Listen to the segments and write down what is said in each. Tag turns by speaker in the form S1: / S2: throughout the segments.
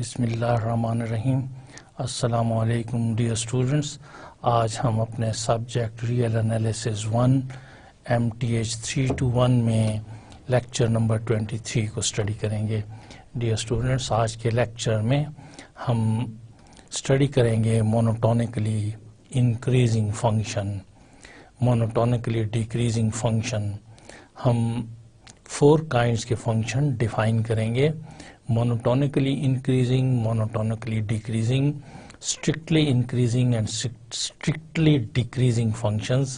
S1: बिस्मिल्लाहिर्रहमानिर्रहीम। अस्सलामु अलैकुम डियर स्टूडेंट्स। आज हम अपने सब्जेक्ट रियल एनालिसिस 1 MTH 321 में लेक्चर नंबर 23 को स्टडी करेंगे। डियर स्टूडेंट्स, आज के लेक्चर में हम स्टडी करेंगे monotonically increasing function, monotonically decreasing function. हम 4 काइंड्स के फंक्शन डिफाइन करेंगे: monotonically increasing, monotonically decreasing, strictly increasing and strictly decreasing functions.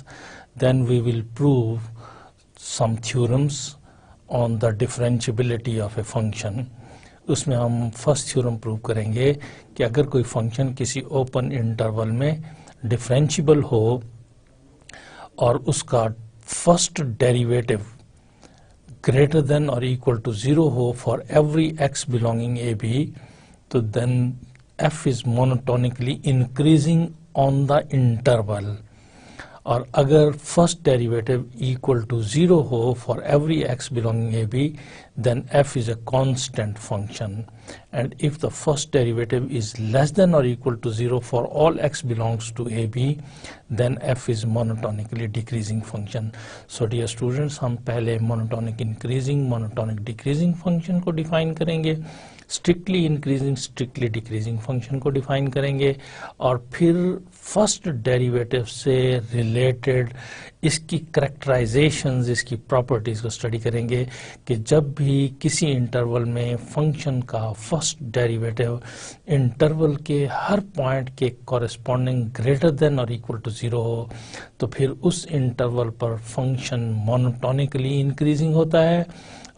S1: Then we will prove some theorems on the differentiability of a function. उसमें हम first theorem prove करेंगे कि अगर कोई function किसी ओपन इंटरवल में डिफरेंशिएबल हो और उसका first derivative greater than or equal to 0 हो for every x belonging AB, तो then f is monotonically increasing on the interval. और अगर फर्स्ट डेरिवेटिव इक्वल टू 0 हो for every x belonging AB, then f is a constant function. And if the first derivative is less than or equal to 0 for all x belongs to AB, then f is monotonically decreasing function. So dear students, हम पहले monotonic increasing, monotonic decreasing function को define करेंगे, strictly increasing strictly decreasing function को define करेंगे और फिर first derivative से related इसकी करैक्टराइजेशंस, इसकी प्रॉपर्टीज़ को स्टडी करेंगे कि जब भी किसी इंटरवल में फंक्शन का फर्स्ट डेरिवेटिव इंटरवल के हर पॉइंट के कॉरेस्पॉन्डिंग ग्रेटर देन और इक्वल टू 0 हो तो फिर उस इंटरवल पर फंक्शन मोनोटोनिकली इंक्रीजिंग होता है,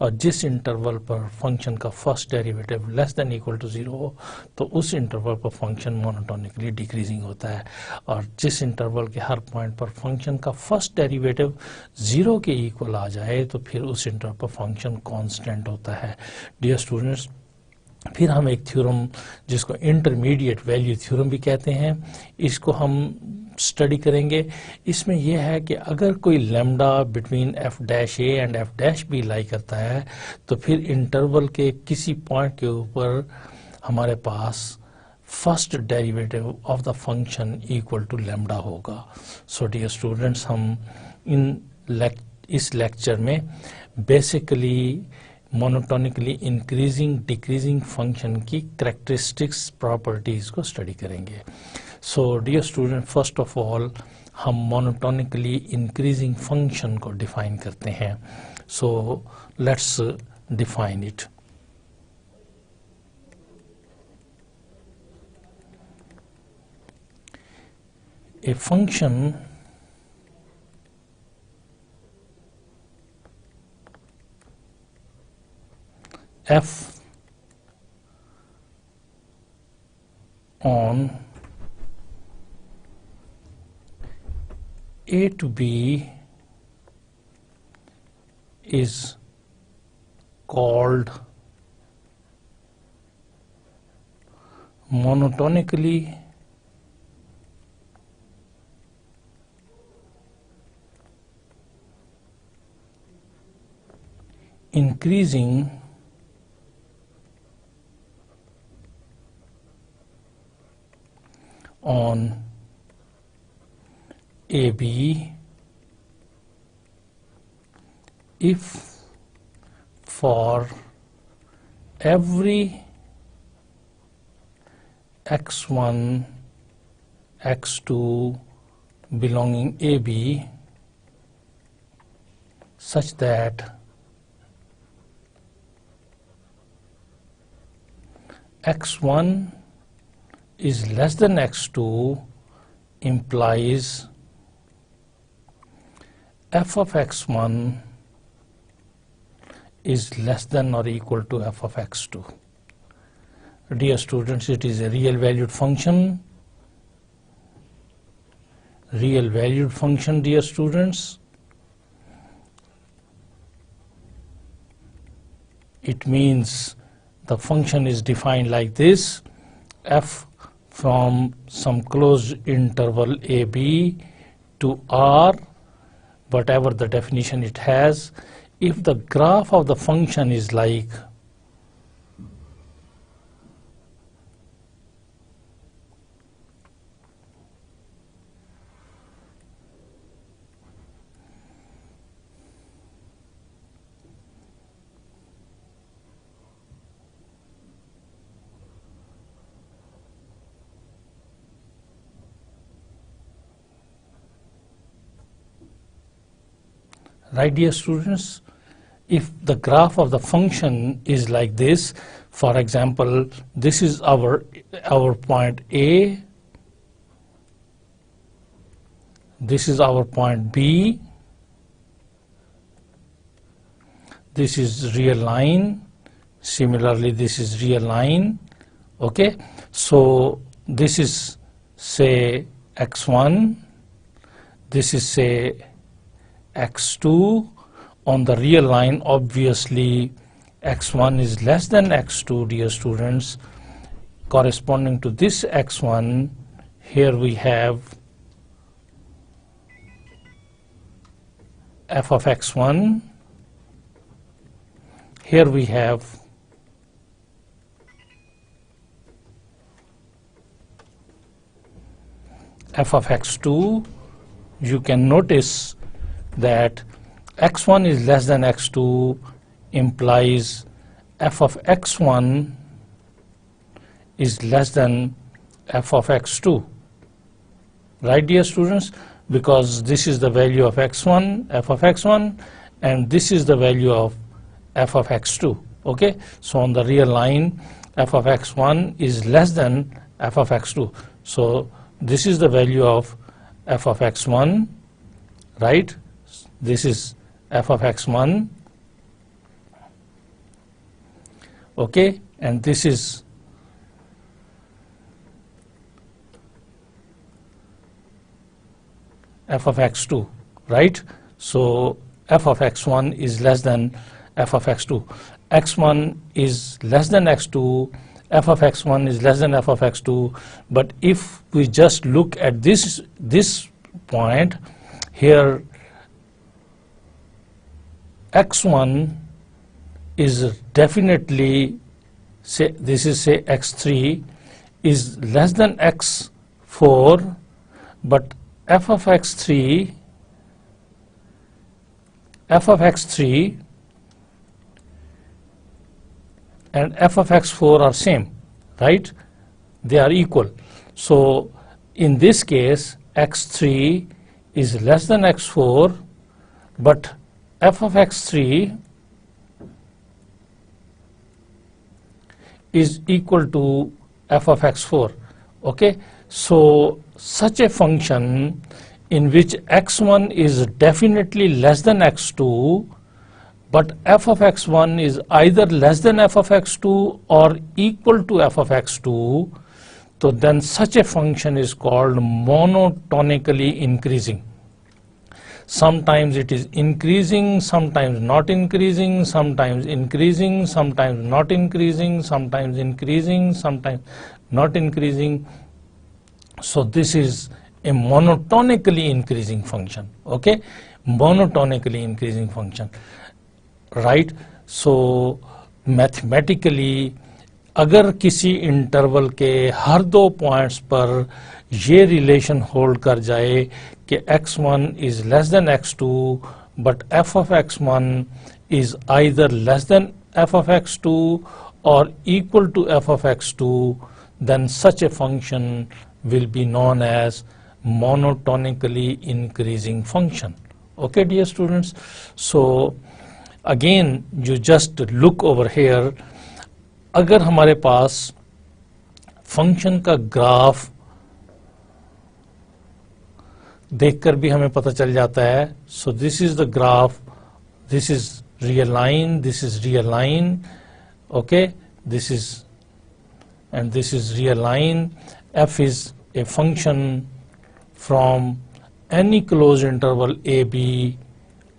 S1: और जिस इंटरवल पर फंक्शन का first derivative less than equal to 0 हो तो उस इंटरवल पर फंक्शन मोनोटोनिकली डिक्रीजिंग होता है, और जिस इंटरवल के हर पॉइंट पर फंक्शन का फर्स्ट डेरिवेटिव 0 के इक्वल आ जाए तो फिर उस इंटरवल पर फंक्शन कांस्टेंट होता है। डियर स्टूडेंट्स, फिर हम एक थ्योरम जिसको इंटरमीडिएट वैल्यू थ्योरम भी कहते हैं, इसको हम स्टडी करेंगे। इसमें यह है कि अगर कोई lambda between f' a and f' b लाई करता है तो फिर इंटरवल के किसी पॉइंट के ऊपर हमारे पास first derivative of the function equal to lambda होगा। सो डियर स्टूडेंट्स, हम इस लेक्चर में basically monotonically increasing decreasing function की कैरेक्टरिस्टिक्स प्रॉपर्टीज़ को स्टडी करेंगे। So dear student, first of all हम मोनोटोनिकली इंक्रीजिंग फंक्शन को डिफाइन करते हैं। So let's define it. A function f on A to B is called monotonically increasing on AB if for every x1 x2 belonging AB such that x1 is less than x2 implies f of x1 is less than or equal to f of x2. Dear students, it is a real valued function. Real valued function, dear students. It means the function is defined like this: f from some closed interval AB to R, whatever the definition it has, if the graph of the function is like Right, dear students? If the graph of the function is like this, for example, this is our point A, this is our point B, this is real line, similarly this is real line, okay? So this is say x1, this is say x2. On the real line, obviously x1 is less than x2, dear students. Corresponding to this x1, here we have f of x1, here we have f of x2. You can notice that x1 is less than x2 implies f of x1 is less than f of x2. Right, dear students? Because this is the value of x1, f of x1, and this is the value of f of x2. Okay? So on the real line, f of x1 is less than f of x2. So this is the value of f of x1, right? This is f of x1, okay, and this is f of x2, right? So f of x1 is less than f of x2. x1 is less than x2, f of x1 is less than f of x2, but if we just look at this point here, x1 is definitely, say this is say x3 is less than x4, but f of x3 and f of x4 are same, right? They are equal. So in this case x3 is less than x4, but f of x3 is equal to f of x4. Okay, so such a function in which x1 is definitely less than x2, but f of x1 is either less than f of x2 or equal to f of x2, so then such a function is called monotonically increasing. Sometimes it is increasing, sometimes not increasing, sometimes increasing, sometimes not increasing, sometimes increasing, sometimes not increasing. So this is a monotonically increasing function, okay? Monotonically increasing function, right? So mathematically अगर किसी interval के हर दो points पर ये relation hold कर जाए कि x1 is less than x2 but f of x1 is either less than f of x2 or equal to f of x2, then such a function will be known as monotonically increasing function. Okay, dear students? So again, you just look over here. अगर हमारे पास function का graph देखकर भी हमें पता चल जाता है, सो this is the graph, this is real line, this is real line, okay, this is and this is real line. F is a function from any closed interval AB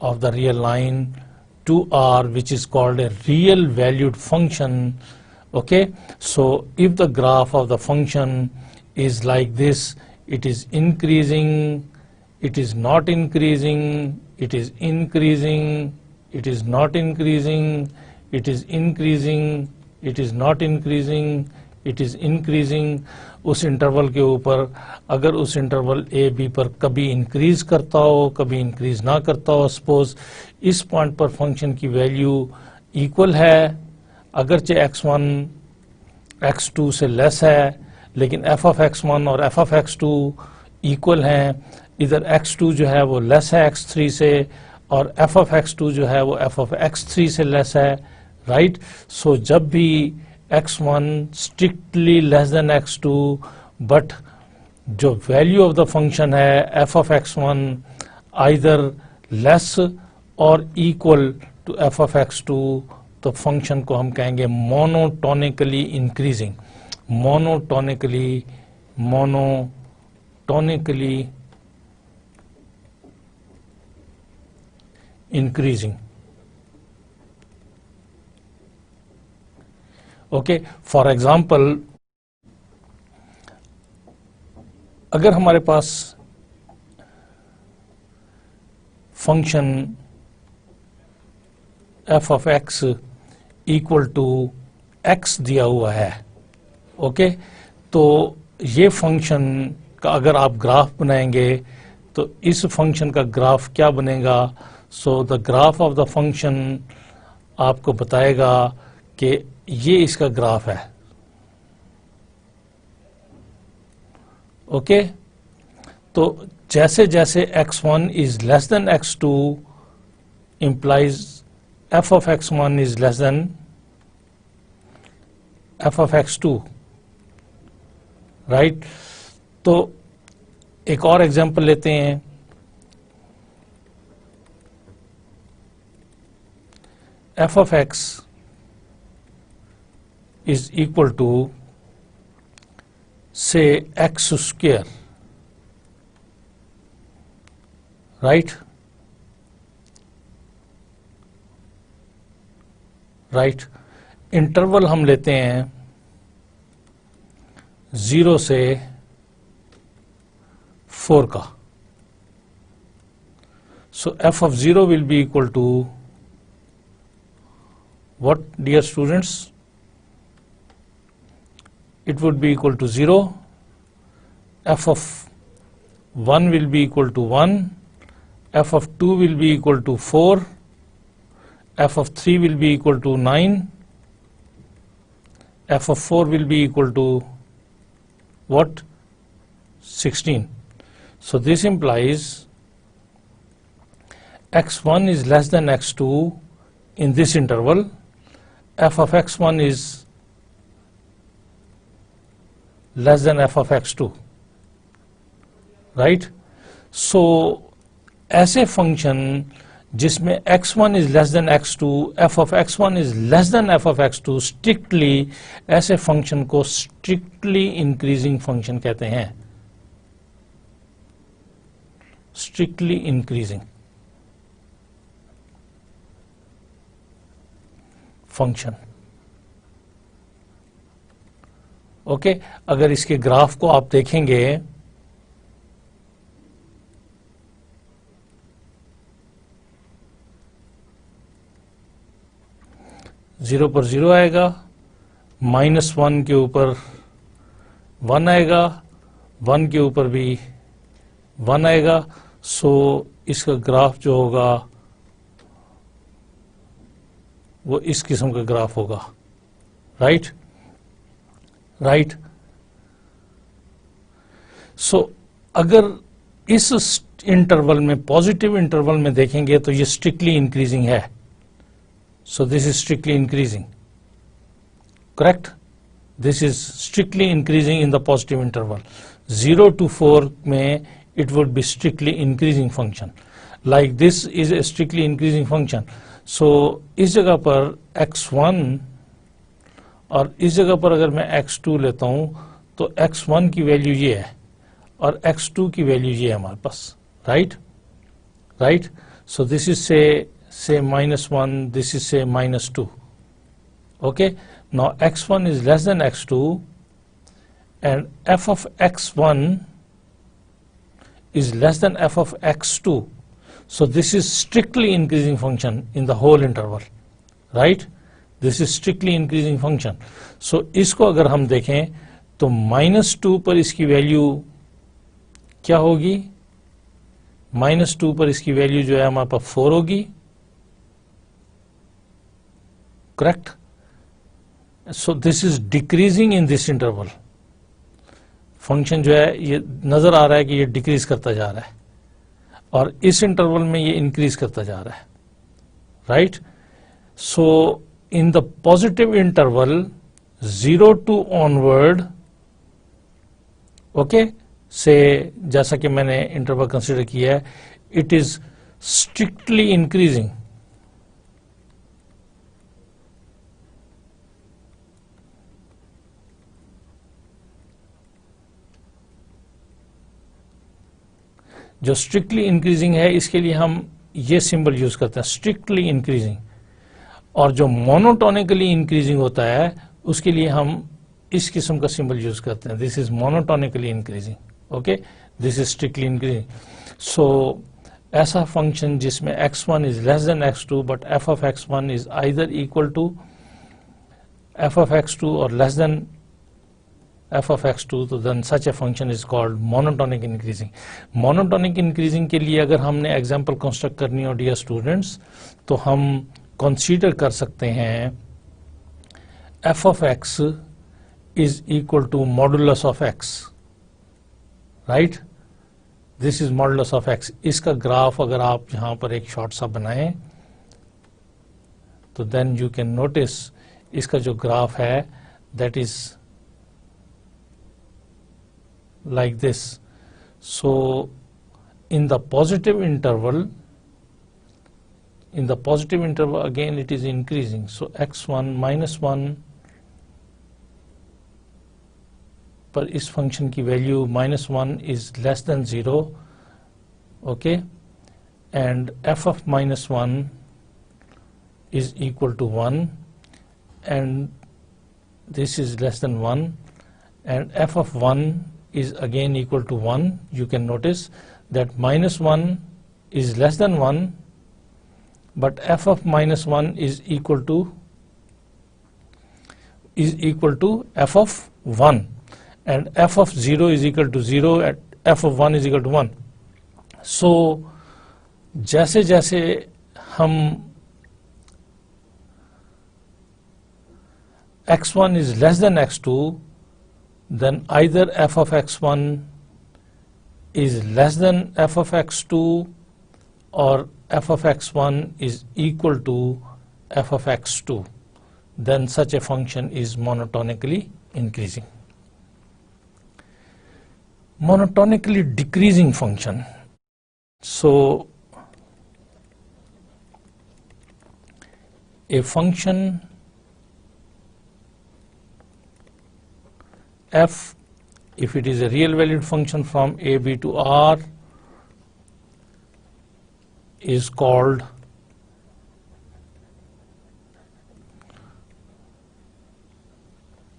S1: of the real line to R, which is called a real valued function. Okay, so if the graph of the function is like this, it is increasing, it is not increasing, it is increasing, it is not increasing, it is increasing, it is not increasing, it is increasing. उस interval के ऊपर अगर उस interval a b पर कभी increase करता हो, कभी इंक्रीज ना करता हो, सपोज इस पॉइंट पर फंक्शन की वैल्यू इक्वल है, अगरचे x1 x2 से लेस है, लेकिन f of x1 और f of x2 इक्वल हैं, इधर x2 जो है वो लेस है x3 से और एफ ऑफ एक्स टू जो है वो एफ ऑफ एक्स थ्री से लेस है, राइट। सो जब भी x1 strictly less than x2 but जो वैल्यू ऑफ द फंक्शन है F of x1 either less और equal to F of x2, तो फंक्शन को हम कहेंगे monotonically increasing, monotonically increasing. Okay, for example अगर हमारे पास function F of X equal to X दिया हुआ है, ओके, तो ये फंक्शन का अगर आप ग्राफ बनाएंगे तो इस फंक्शन का ग्राफ क्या बनेगा? So the graph of the function आपको बताएगा कि ये इसका ग्राफ है, ओके। तो जैसे जैसे x1 is less than x2 implies f of x1 is less than f of x2, right. तो एक और एग्जांपल लेते हैं, f of x is equal to say x square, right, right. Interval हम लेते हैं 0 से 4 का। सो f of 0 will be equal to what, dear students? It would be equal to 0, f of 1 will be equal to 1, f of 2 will be equal to 4, f of 3 will be equal to 9, f of 4 will be equal to what? 16. So this implies x1 is less than x2 in this interval, f of x1 is less than f of x2, right? So ऐसे function जिसमें x1 is less than x2, f of x1 is less than f of x2, strictly ऐसे function को strictly increasing function कहते हैं, strictly increasing function, okay. अगर इसके graph को आप देखेंगे 0 पर 0 आएगा, -1 के ऊपर 1 आएगा, 1 के ऊपर भी 1 आएगा। सो इसका ग्राफ जो होगा वो इस किस्म का ग्राफ होगा, राइट, राइट। सो अगर इस इंटरवल में, पॉजिटिव इंटरवल में देखेंगे तो ये स्ट्रिक्टली इंक्रीजिंग है। So this is strictly increasing, correct? This is strictly increasing in the positive interval. 0 to 4 में it would be strictly increasing function. Like this is a strictly increasing function. So इस जगह पर x1 और इस जगह पर अगर मैं x2 लेता हूँ तो x1 की वैल्यू ये है और x2 की वैल्यू ये है हमारे पास, right? Right? So this is say -1, this is say -2, okay. Now x1 is less than x2 and f of x1 is less than f of x2, so this is strictly increasing function in the whole interval, right? This is strictly increasing function. So इसको अगर हम देखें तो -2 पर इसकी value क्या होगी? -2 पर इसकी वैल्यू जो है हमारे पास 4 होगी, correct? So this is decreasing in this interval. Function जो है ये नजर आ रहा है कि ये डिक्रीज करता जा रहा है। और इस इंटरवल में ये इंक्रीज करता जा रहा है, right. So in the positive interval 0 to onward, okay, से जैसा कि मैंने इंटरवल कंसिडर किया है, इट इज स्ट्रिक्टली इंक्रीजिंग. जो स्ट्रिक्टली इंक्रीजिंग है इसके लिए हम ये सिंबल यूज करते हैं, स्ट्रिक्टली इंक्रीजिंग. और जो मोनोटोनिकली इंक्रीजिंग होता है उसके लिए हम इस किस्म का सिंबल यूज करते हैं. This is monotonically increasing. Okay, this is strictly increasing. So ऐसा फंक्शन जिसमें x1 is less than x2 but f of x1 is either equal to f of x2 और less than f of x2, तो then such a function is called monotonic increasing. Monotonic increasing के लिए अगर हमने example construct करनी हो dear students, तो हम कंसीडर कर सकते हैं f of x is equal to modulus of x, right? This is modulus of x. इसका ग्राफ अगर आप यहाँ पर एक शॉर्ट सा बनाएं तो then you can notice इसका जो ग्राफ है that is like this. So in the positive interval again it is increasing. So x1 minus 1 पर इस फंक्शन की value -1 is less then 0, okay, and f of -1 is equal to 1 and this is less than 1 and f of 1 is again equal to 1. You can notice that -1 is less than 1 but f of -1 is equal to f of 1 and f of 0 is equal to 0 and f of 1 is equal to 1. So जैसे जैसे हम x1 is less than x2, then either f of x1 is less than f of x2 or f of x1 is equal to f of x2, then such a function is monotonically increasing. Monotonically decreasing function. So a function f, if it is a real valued function from a, b to r, is called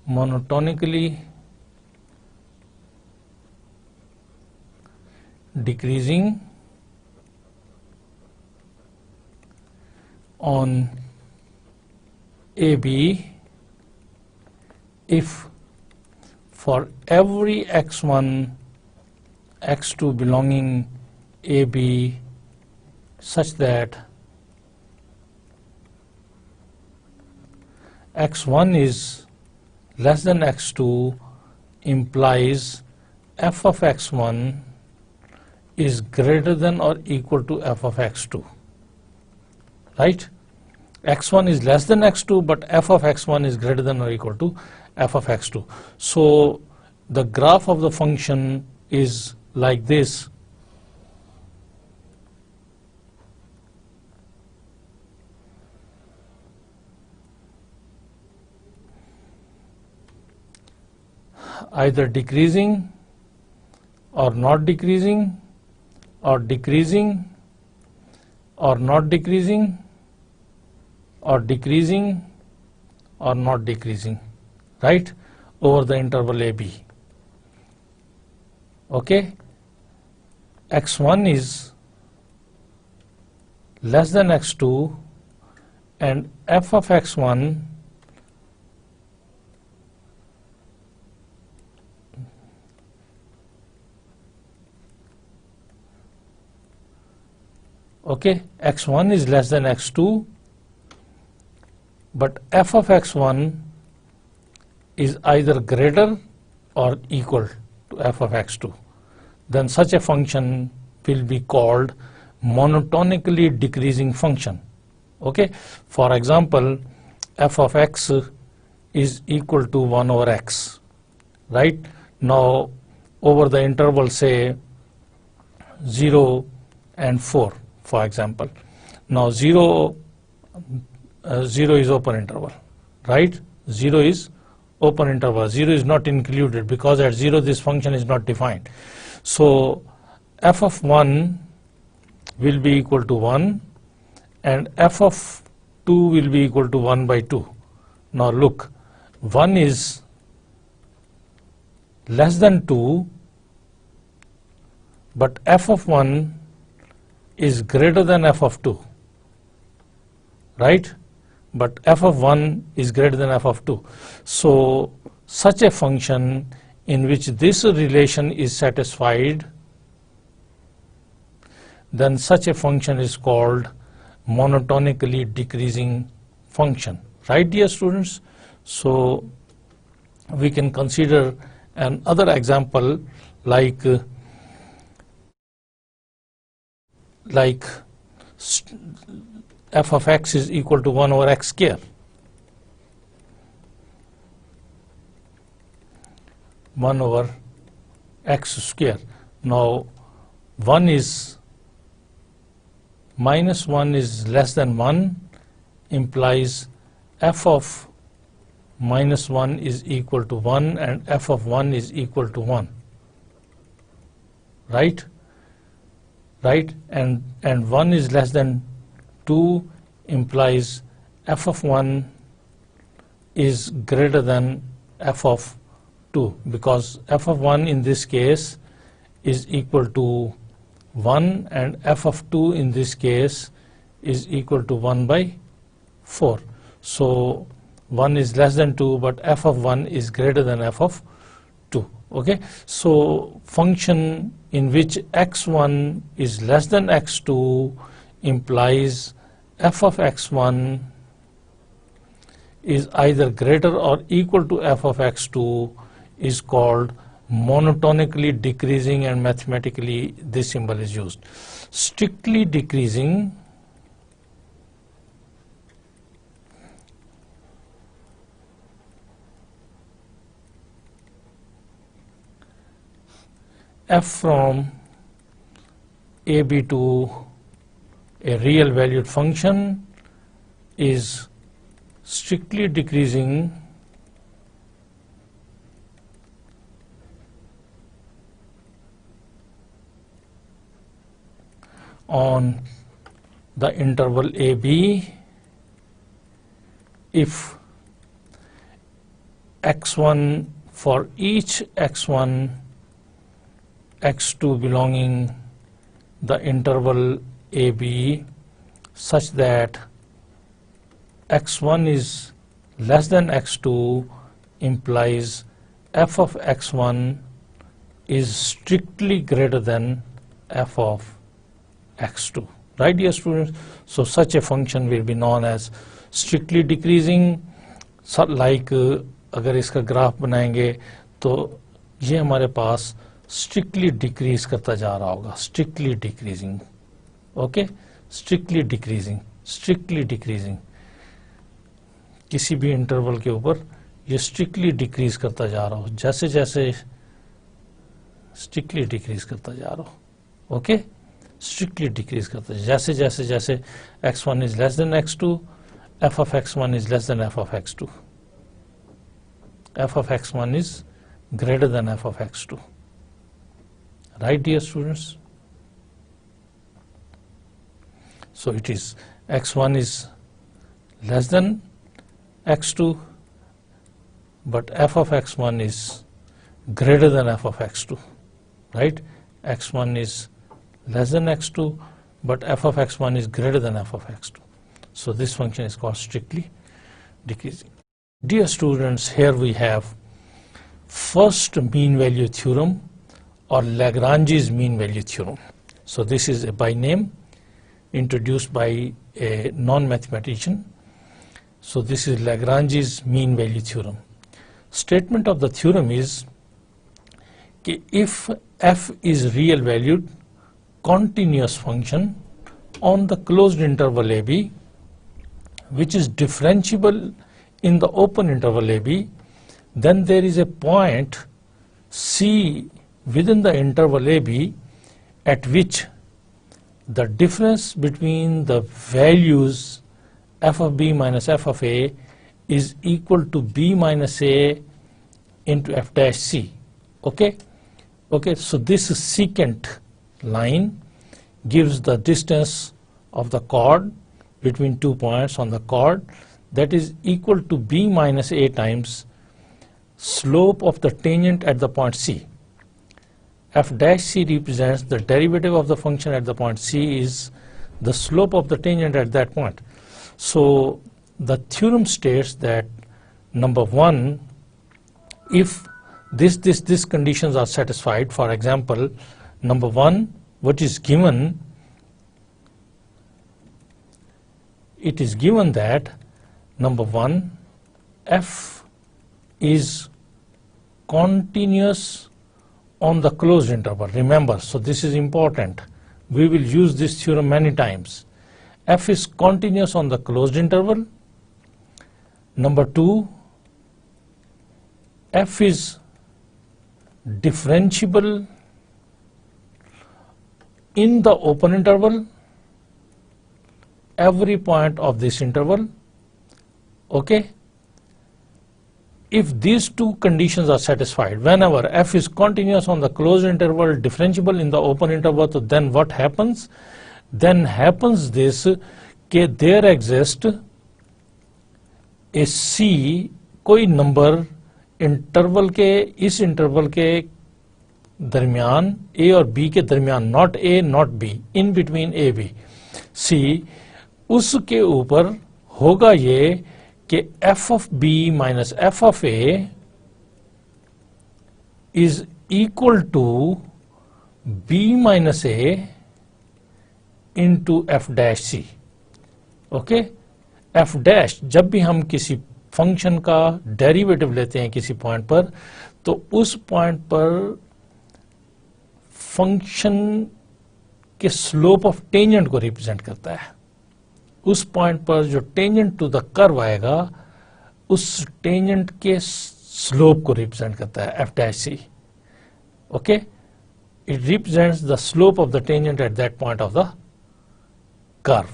S1: monotonically decreasing on AB if for every x1 x2 belonging AB such that x1 is less than x2 implies f of x1 is greater than or equal to f of x2, right? x1 is less than x2 but f of x1 is greater than or equal to f of x2. So the graph of the function is like this. Either decreasing or not decreasing or decreasing or not decreasing or decreasing or not decreasing, right, over the interval AB. Okay, x1 is less than x2 and f of x1 okay, x1 is less than x2 but f of x1 is either greater or equal to f of x2, then such a function will be called monotonically decreasing function. Okay, for example, f of x is equal to 1 over x, right? Now over the interval say 0 and 4, for example. Now 0 is open interval, right? 0 is open interval. 0 is not included because at 0 this function is not defined. So f of 1 will be equal to 1 and f of 2 will be equal to 1 by 2. Now look, 1 is less than 2, but f of 1 is greater than f of 2, right? But f of 1 is greater than f of 2. So such a function in which this relation is satisfied, then such a function is called monotonically decreasing function, right, dear students? So we can consider another example like f of x is equal to 1 over x square. 1 over x square. Now minus 1 is less than 1 implies f of minus 1 is equal to 1 and f of 1 is equal to 1, right? And 1 is less than 2 implies f of 1 is greater than f of 2, because f of 1 in this case is equal to 1 and f of 2 in this case is equal to 1 by 4. So 1 is less than 2, but f of 1 is greater than f of 2. Okay, so function in which x1 is less than x2 implies f of x1 is either greater or equal to f of x2 is called monotonically decreasing, and mathematically this symbol is used. Strictly decreasing f from ab to a real valued function is strictly decreasing on the interval AB if x1 for each x1 x2 belonging the interval AB such that x1 is less than x2 implies f of x1 is strictly greater than f of x2, right, dear students? So such a function will be known as strictly decreasing. Like अगर इसका graph बनाएंगे तो ये हमारे पास strictly decrease करता जा रहा होगा, strictly decreasing. Okay, strictly decreasing किसी भी इंटरवल के ऊपर ये strictly decrease करता जा रहा हो, जैसे जैसे strictly decrease करता जा रहा हो. Okay, strictly decrease करता है जैसे जैसे जैसे x1 is less than x2, f of x1 is less than f of x2, f of x1 is greater than f of x2, right, dear students? So it is x1 is less than x2, but f of x1 is greater than f of x2, right? x1 is less than x2, but f of x1 is greater than f of x2. So this function is called strictly decreasing. Dear students, here we have first mean value theorem or Lagrange's mean value theorem. So this is a by name introduced by a non-mathematician. So this is Lagrange's mean value theorem. Statement of the theorem is that if f is real valued, continuous function on the closed interval AB which is differentiable in the open interval AB, then there is a point C within the interval AB at which the difference between the values f of b minus f of a is equal to b minus a into f dash c. Okay, so this secant line gives the distance of the chord between 2 points on the chord, that is equal to b minus a times slope of the tangent at the point C. F dash C represents the derivative of the function at the point C is the slope of the tangent at that point. So the theorem states that number one, if this conditions are satisfied, for example, number one, what is given, it is given that number one, f is continuous on the closed interval. Remember, so this is important. We will use this theorem many times. F is continuous on the closed interval. Number two, f is differentiable in the open interval, every point of this interval. Okay. If these two conditions are satisfied, whenever f is continuous on the closed interval, differentiable in the open interval, so then what happens? Then happens this कि there exists a c कोई number interval के इस interval के दरमियान a और b के दरमियान, not a not b, in between a b, c, उसके ऊपर होगा ये कि f of b minus f of a is equal to b minus a into f dash c. Okay, f dash, जब भी हम किसी फंक्शन का डेरिवेटिव लेते हैं किसी पॉइंट पर, तो उस पॉइंट पर फंक्शन के स्लोप ऑफ टेंजेंट को रिप्रेजेंट करता है. उस पॉइंट पर जो टेंजेंट टू द कर्व आएगा, उस टेंजेंट के स्लोप को रिप्रेजेंट करता है f dash c. Okay, it represents the slope of the tangent at that point of the curve.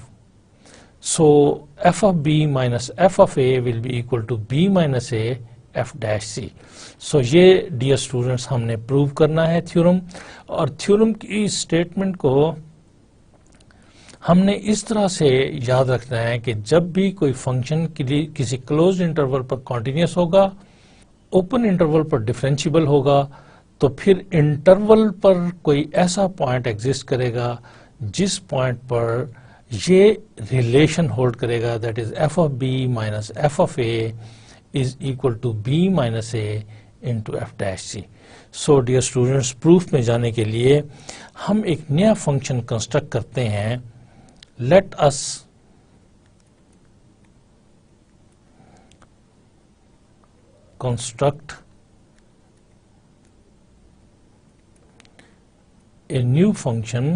S1: So f of b minus f of a will be equal to b minus a f dash c. So ये dear students हमने prove करना है theorem, और theorem की statement को हमने इस तरह से याद रखना है कि जब भी कोई फंक्शन किसी क्लोज्ड इंटरवल पर कॉन्टिन्यूस होगा, ओपन इंटरवल पर डिफरेंशिएबल होगा, तो फिर इंटरवल पर कोई ऐसा पॉइंट एग्जिस्ट करेगा जिस पॉइंट पर ये रिलेशन होल्ड करेगा, that is f of b minus f of a is equal to b minus a into f dash c. So dear students, proof में जाने के लिए हम एक नया फंक्शन कंस्ट्रक्ट करते हैं. Let us construct a new function.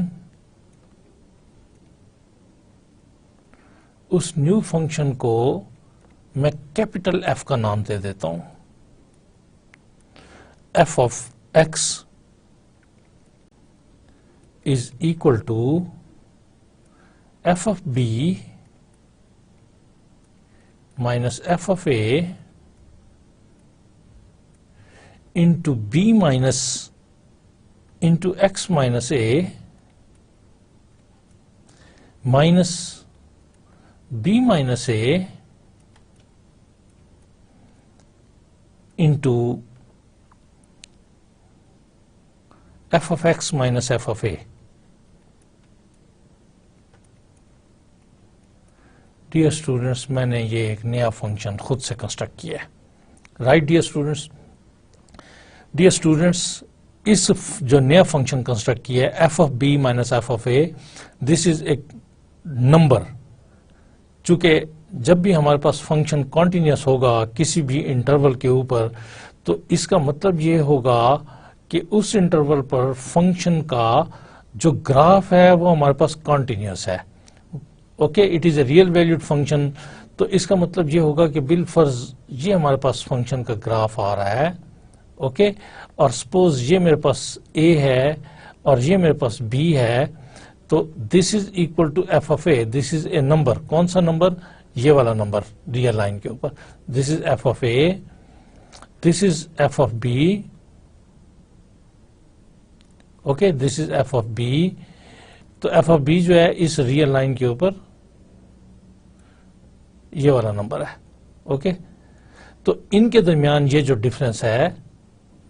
S1: उस न्यू फंक्शन को मैं कैपिटल F का नाम दे देता हूं. f of x is equal to f of b minus f of a into b minus into x minus a minus b minus a into f of x minus f of a. Dear students, मैंने ये एक नया function खुद से construct किया है. Right dear students? Dear students, इस जो नया फंक्शन कंस्ट्रक्ट किया है F of b minus f of a, this is एक नंबर. चूंकि जब भी हमारे पास फंक्शन कॉन्टिन्यूस होगा किसी भी इंटरवल के ऊपर, तो इसका मतलब ये होगा कि उस इंटरवल पर फंक्शन का जो ग्राफ है वो हमारे पास कॉन्टिन्यूस है, okay, it is a real valued function. तो इसका मतलब ये होगा कि बिलफर्ज ये हमारे पास फंक्शन का ग्राफ आ रहा है, ओके, और सपोज ये मेरे पास ए है और ये मेरे पास बी है, तो this is equal to F of a, this is a number, कौन सा नंबर, ये वाला नंबर रियल लाइन के ऊपर, this is f of a, this is f of b, okay, this is f of b. तो f of b जो है इस रियल लाइन के ऊपर ये वाला नंबर है, ओके। तो इनके दरमियान ये जो डिफरेंस है,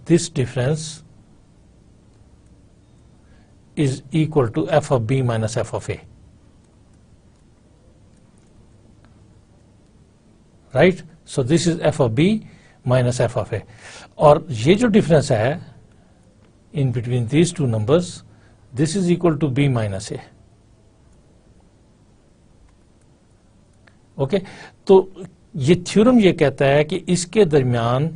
S1: this difference is equal to F of b minus f of a, right. So this is f of b minus f of a, और ये जो डिफरेंस है in between these two numbers, this is equal to b minus a, okay. तो ये theorem ये कहता है कि इसके दरमियान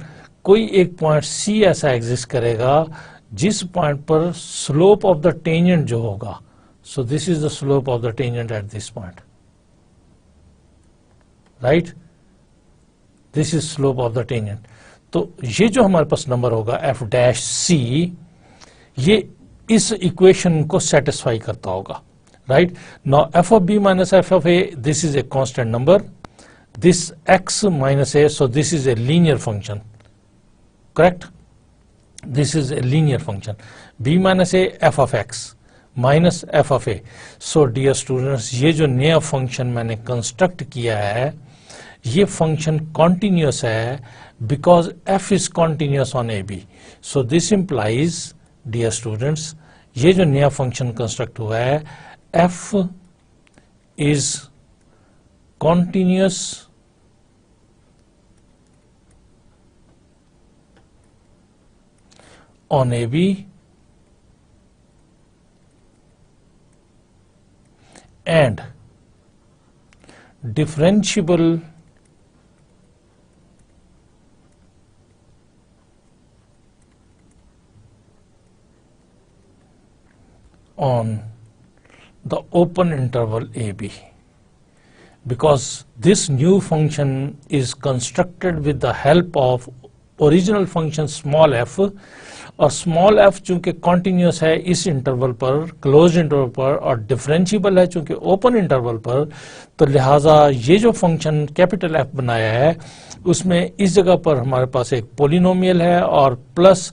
S1: कोई एक पॉइंट सी ऐसा एग्जिस्ट करेगा जिस पॉइंट पर स्लोप ऑफ द टेंजेंट जो होगा, सो this is the slope of the tangent at this point, right, this is slope of the tangent. तो ये जो हमारे पास नंबर होगा एफ डैश सी, ये इस इक्वेशन को सेटिस्फाई करता होगा, right? Now f of b minus f of a, this is a constant number, this x minus a, so this is a linear function, correct? This is a linear function, b minus a f of x minus f of a. So dear students, ये जो नया function मैंने construct किया है, ये function continuous है because f is continuous on ab. So this implies, dear students, ये जो नया फंक्शन कंस्ट्रक्ट हुआ है, f is continuous on AB and differentiable on the open interval AB, because this new function is constructed with the help of original function small f, और small f चूंकि continuous है इस interval पर, close interval पर, और differentiable है चूंकि open interval पर, तो लिहाजा ये जो फंक्शन कैपिटल F बनाया है उसमें इस जगह पर हमारे पास एक पोलिनोमियल है और प्लस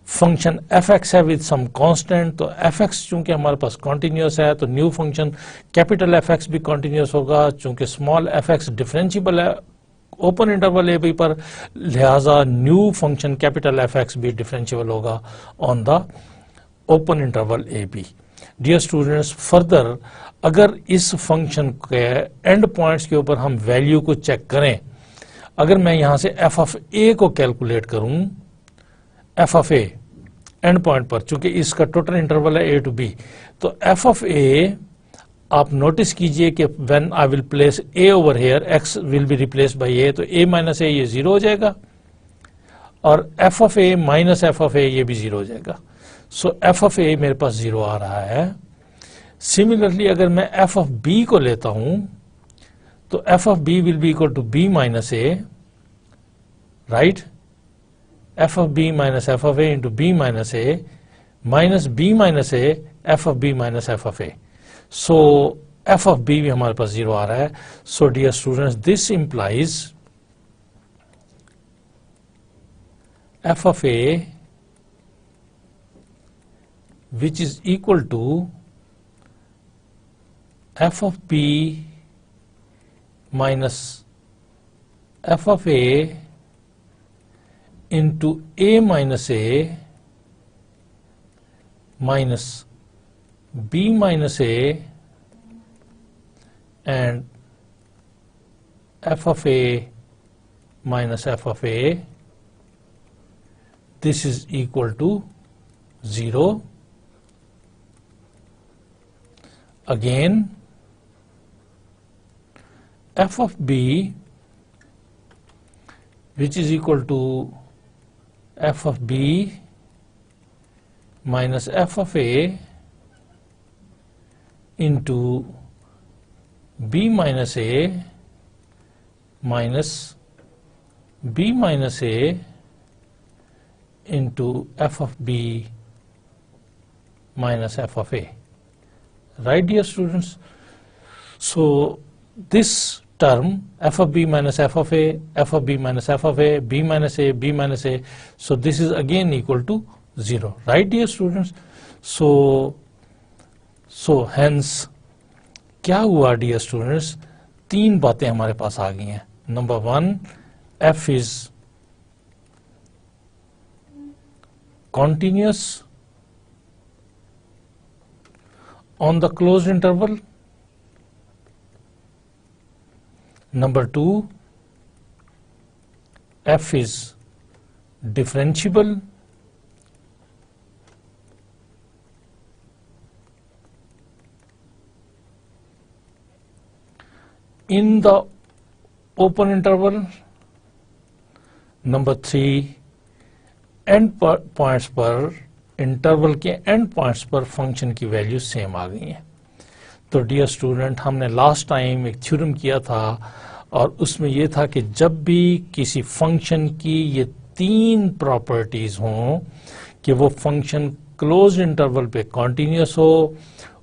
S1: फंक्शन fx है विद सम कांस्टेंट। तो fx चूंकि हमारे पास कॉन्टिन्यूस है तो न्यू फंक्शन कैपिटल fx भी कॉन्टिन्यूस होगा, चूंकि स्मॉल fx डिफरेंशिएबल है ओपन इंटरवल ए बी पर, लिहाजा न्यू फंक्शन कैपिटल fx भी डिफरेंशिएबल होगा on the open interval a b. Dear students, further अगर इस फंक्शन के एंड पॉइंट्स के ऊपर हम वैल्यू को चेक करें, अगर मैं यहां से f ऑफ a को कैलकुलेट करूं, f of a and point पर, चूंकि इसका टोटल इंटरवल है a टू b, तो f ऑफ a आप नोटिस कीजिए कि when I will place a over here, x will be replace by a, तो a माइनस a ये 0 हो जाएगा और f of a minus f of a ये भी 0 हो जाएगा। सो f ऑफ a मेरे पास 0 आ रहा है। सिमिलरली अगर मैं f ऑफ b को लेता हूं तो f of b will be equal to b minus a, right, f of b minus f of a into b minus a minus b minus a f of b minus f of a. So f of b भी हमारे पास 0 आ रहा है। So dear students, this implies f of a which is equal to f of b minus f of a into a minus a minus b minus a and f of a minus f of a, this is equal to 0. Again, f of b which is equal to f of b minus f of a into b minus a minus b minus a into f of b minus f of a. Right, dear students? So this term f of b minus f of a, f of b minus f of a, b minus a, b minus a, so this is again equal to 0. Right, dear students? So hence क्या हुआ dear students, तीन बातें हमारे पास आ गई हैं. Number 1, f is continuous on the closed interval. Number 2, f is differentiable in the open interval. Number 3, and points पर, interval के and points पर फंक्शन की वैल्यू सेम आ गई है. तो डियर स्टूडेंट, हमने लास्ट टाइम एक थ्योरम किया था और उसमें यह था कि जब भी किसी फंक्शन की ये तीन प्रॉपर्टीज हों कि वो फंक्शन क्लोज इंटरवल पे कॉन्टिन्यूस हो,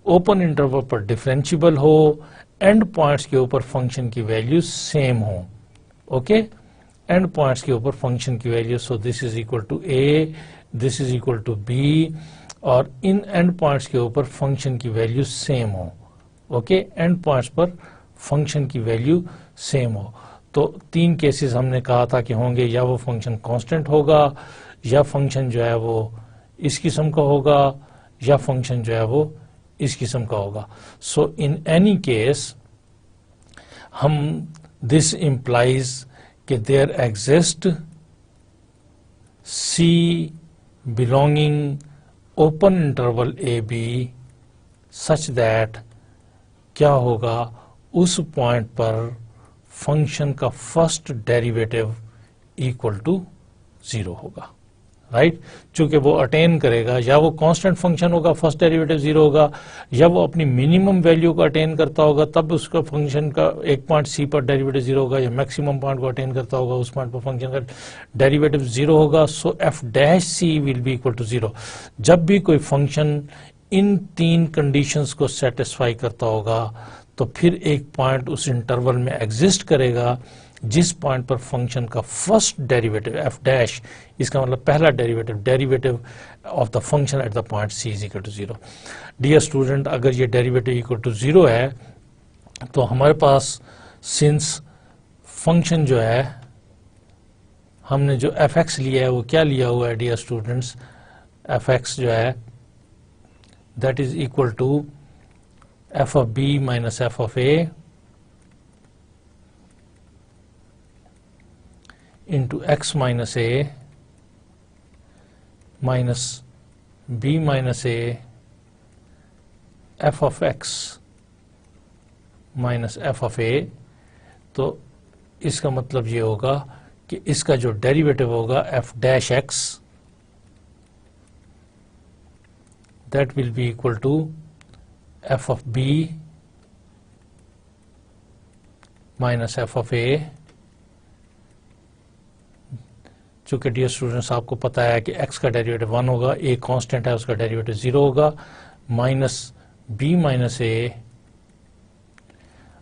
S1: ओपन इंटरवल पर डिफरेंशिएबल हो, एंड पॉइंट्स के ऊपर फंक्शन की वैल्यू सेम हो. ओके, एंड पॉइंट्स के ऊपर फंक्शन की value, so this is equal to a, this is equal to b, और इन एंड पॉइंट्स के ऊपर फंक्शन की वैल्यू सेम हो. ओके, एंड पॉइंट्स पर फंक्शन की वैल्यू सेम हो. तो तीन केसेस हमने कहा था कि होंगे, या वो फंक्शन कांस्टेंट होगा, या फंक्शन जो है वो इस किस्म का होगा, या फंक्शन जो है वो इस किस्म का होगा. सो इन एनी केस हम दिस इंप्लाइज कि there exist C belonging open interval AB such that क्या होगा, उस पॉइंट पर फंक्शन का फर्स्ट डेरिवेटिव इक्वल टू 0 होगा. राइट, चूंकि वो अटेन करेगा, या वो कांस्टेंट फंक्शन होगा, फर्स्ट डेरिवेटिव 0 होगा, या वो अपनी मिनिमम वैल्यू को अटेन करता होगा, तब उसका फंक्शन का एक पॉइंट सी पर डेरिवेटिव 0 होगा, या मैक्सिमम पॉइंट को अटेन करता होगा, उस पॉइंट पर फंक्शन का डेरिवेटिव 0 होगा. So f dash c will be equal to 0. जब भी कोई फंक्शन इन तीन कंडीशंस को सेटिस्फाई करता होगा तो फिर एक पॉइंट उस इंटरवल में एग्जिस्ट करेगा जिस पॉइंट पर फंक्शन का फर्स्ट डेरिवेटिव एफ डैश, इसका मतलब पहला derivative of the function at the point c is equal to 0. Dear student, अगर ये डेरिवेटिव इक्वल टू 0 है तो हमारे पास सिंस फंक्शन जो है हमने जो एफ एक्स लिया है वो क्या लिया हुआ है डियर स्टूडेंट्स, एफ एक्स जो है that is equal to F of b minus f of a into x minus a minus b minus a f of x minus f of a. तो इसका मतलब ये होगा कि इसका जो डेरिवेटिव होगा f dash x that will be equal to f of b minus f of a. चूंकि डियर स्टूडेंट्स आपको पता है कि x का डेरिवेटिव 1 होगा, a कांस्टेंट है, उसका डेरिवेटिव 0 होगा, माइनस b माइनस a,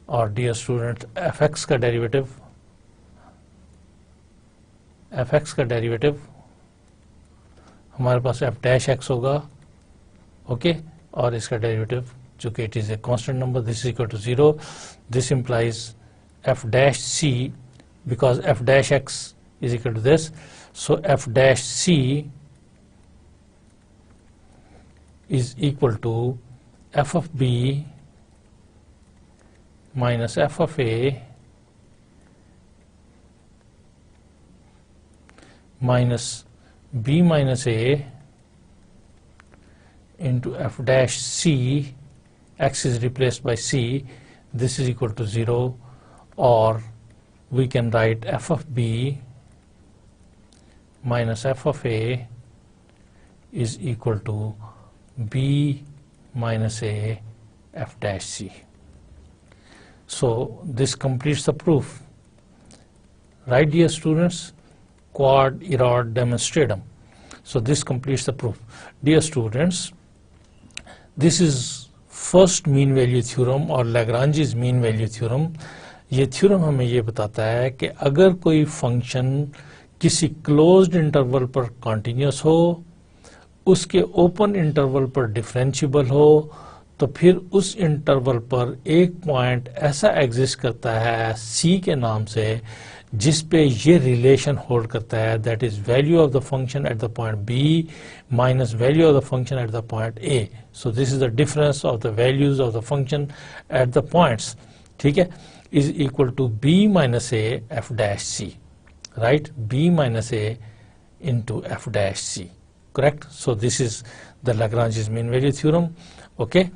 S1: और डियर स्टूडेंट एफ एक्स का डेरिवेटिव हमारे पास f डैश x होगा. ओके, और इसका डेरिवेटिव चूंकि it is a constant number, this is equal to 0. This implies f dash c because f dash x is equal to this. So f dash c is equal to f of b minus f of a minus b minus a into f dash c. X is replaced by c. This is equal to 0, or we can write f of b minus f of a is equal to b minus a f dash c. So this completes the proof. Right, dear students? Quod erat demonstratum. So this completes the proof. Dear students, this is first mean value theorem और Lagrange's mean value theorem. ये theorem हमें ये बताता है कि अगर कोई function किसी क्लोज्ड इंटरवल पर कॉन्टिन्यूस हो, उसके ओपन इंटरवल पर डिफरेंशिएबल हो, तो फिर उस इंटरवल पर एक पॉइंट ऐसा एग्जिस्ट करता है c के नाम से जिस पे ये रिलेशन होल्ड करता है, that is value of the function at the point b minus value of the function at the point a. So this is the difference of the values of the function at the points, ठीक है, is equal to b minus a f dash c, right, b minus a into f dash c, correct? So this is the Lagrange's mean value theorem. Okay,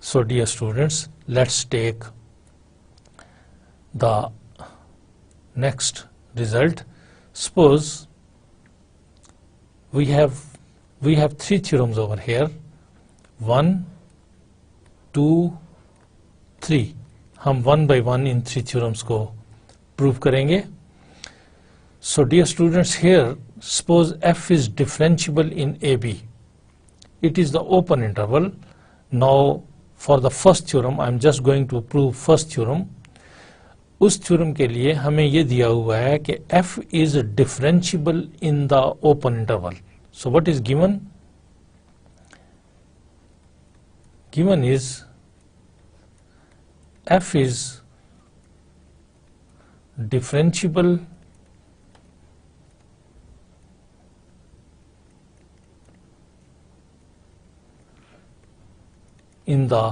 S1: so dear students, let's take the next result. Suppose we have three theorems over here, 1, 2, 3. हम one by one in three theorems को prove करेंगे. So dear students, here suppose f is differentiable in AB. It is the open interval. Now for the first theorem, I am just going to prove first theorem. उस theorem के लिए हमें ये दिया हुआ है कि f is differentiable in the open interval. So what is given? Given is f is differentiable in the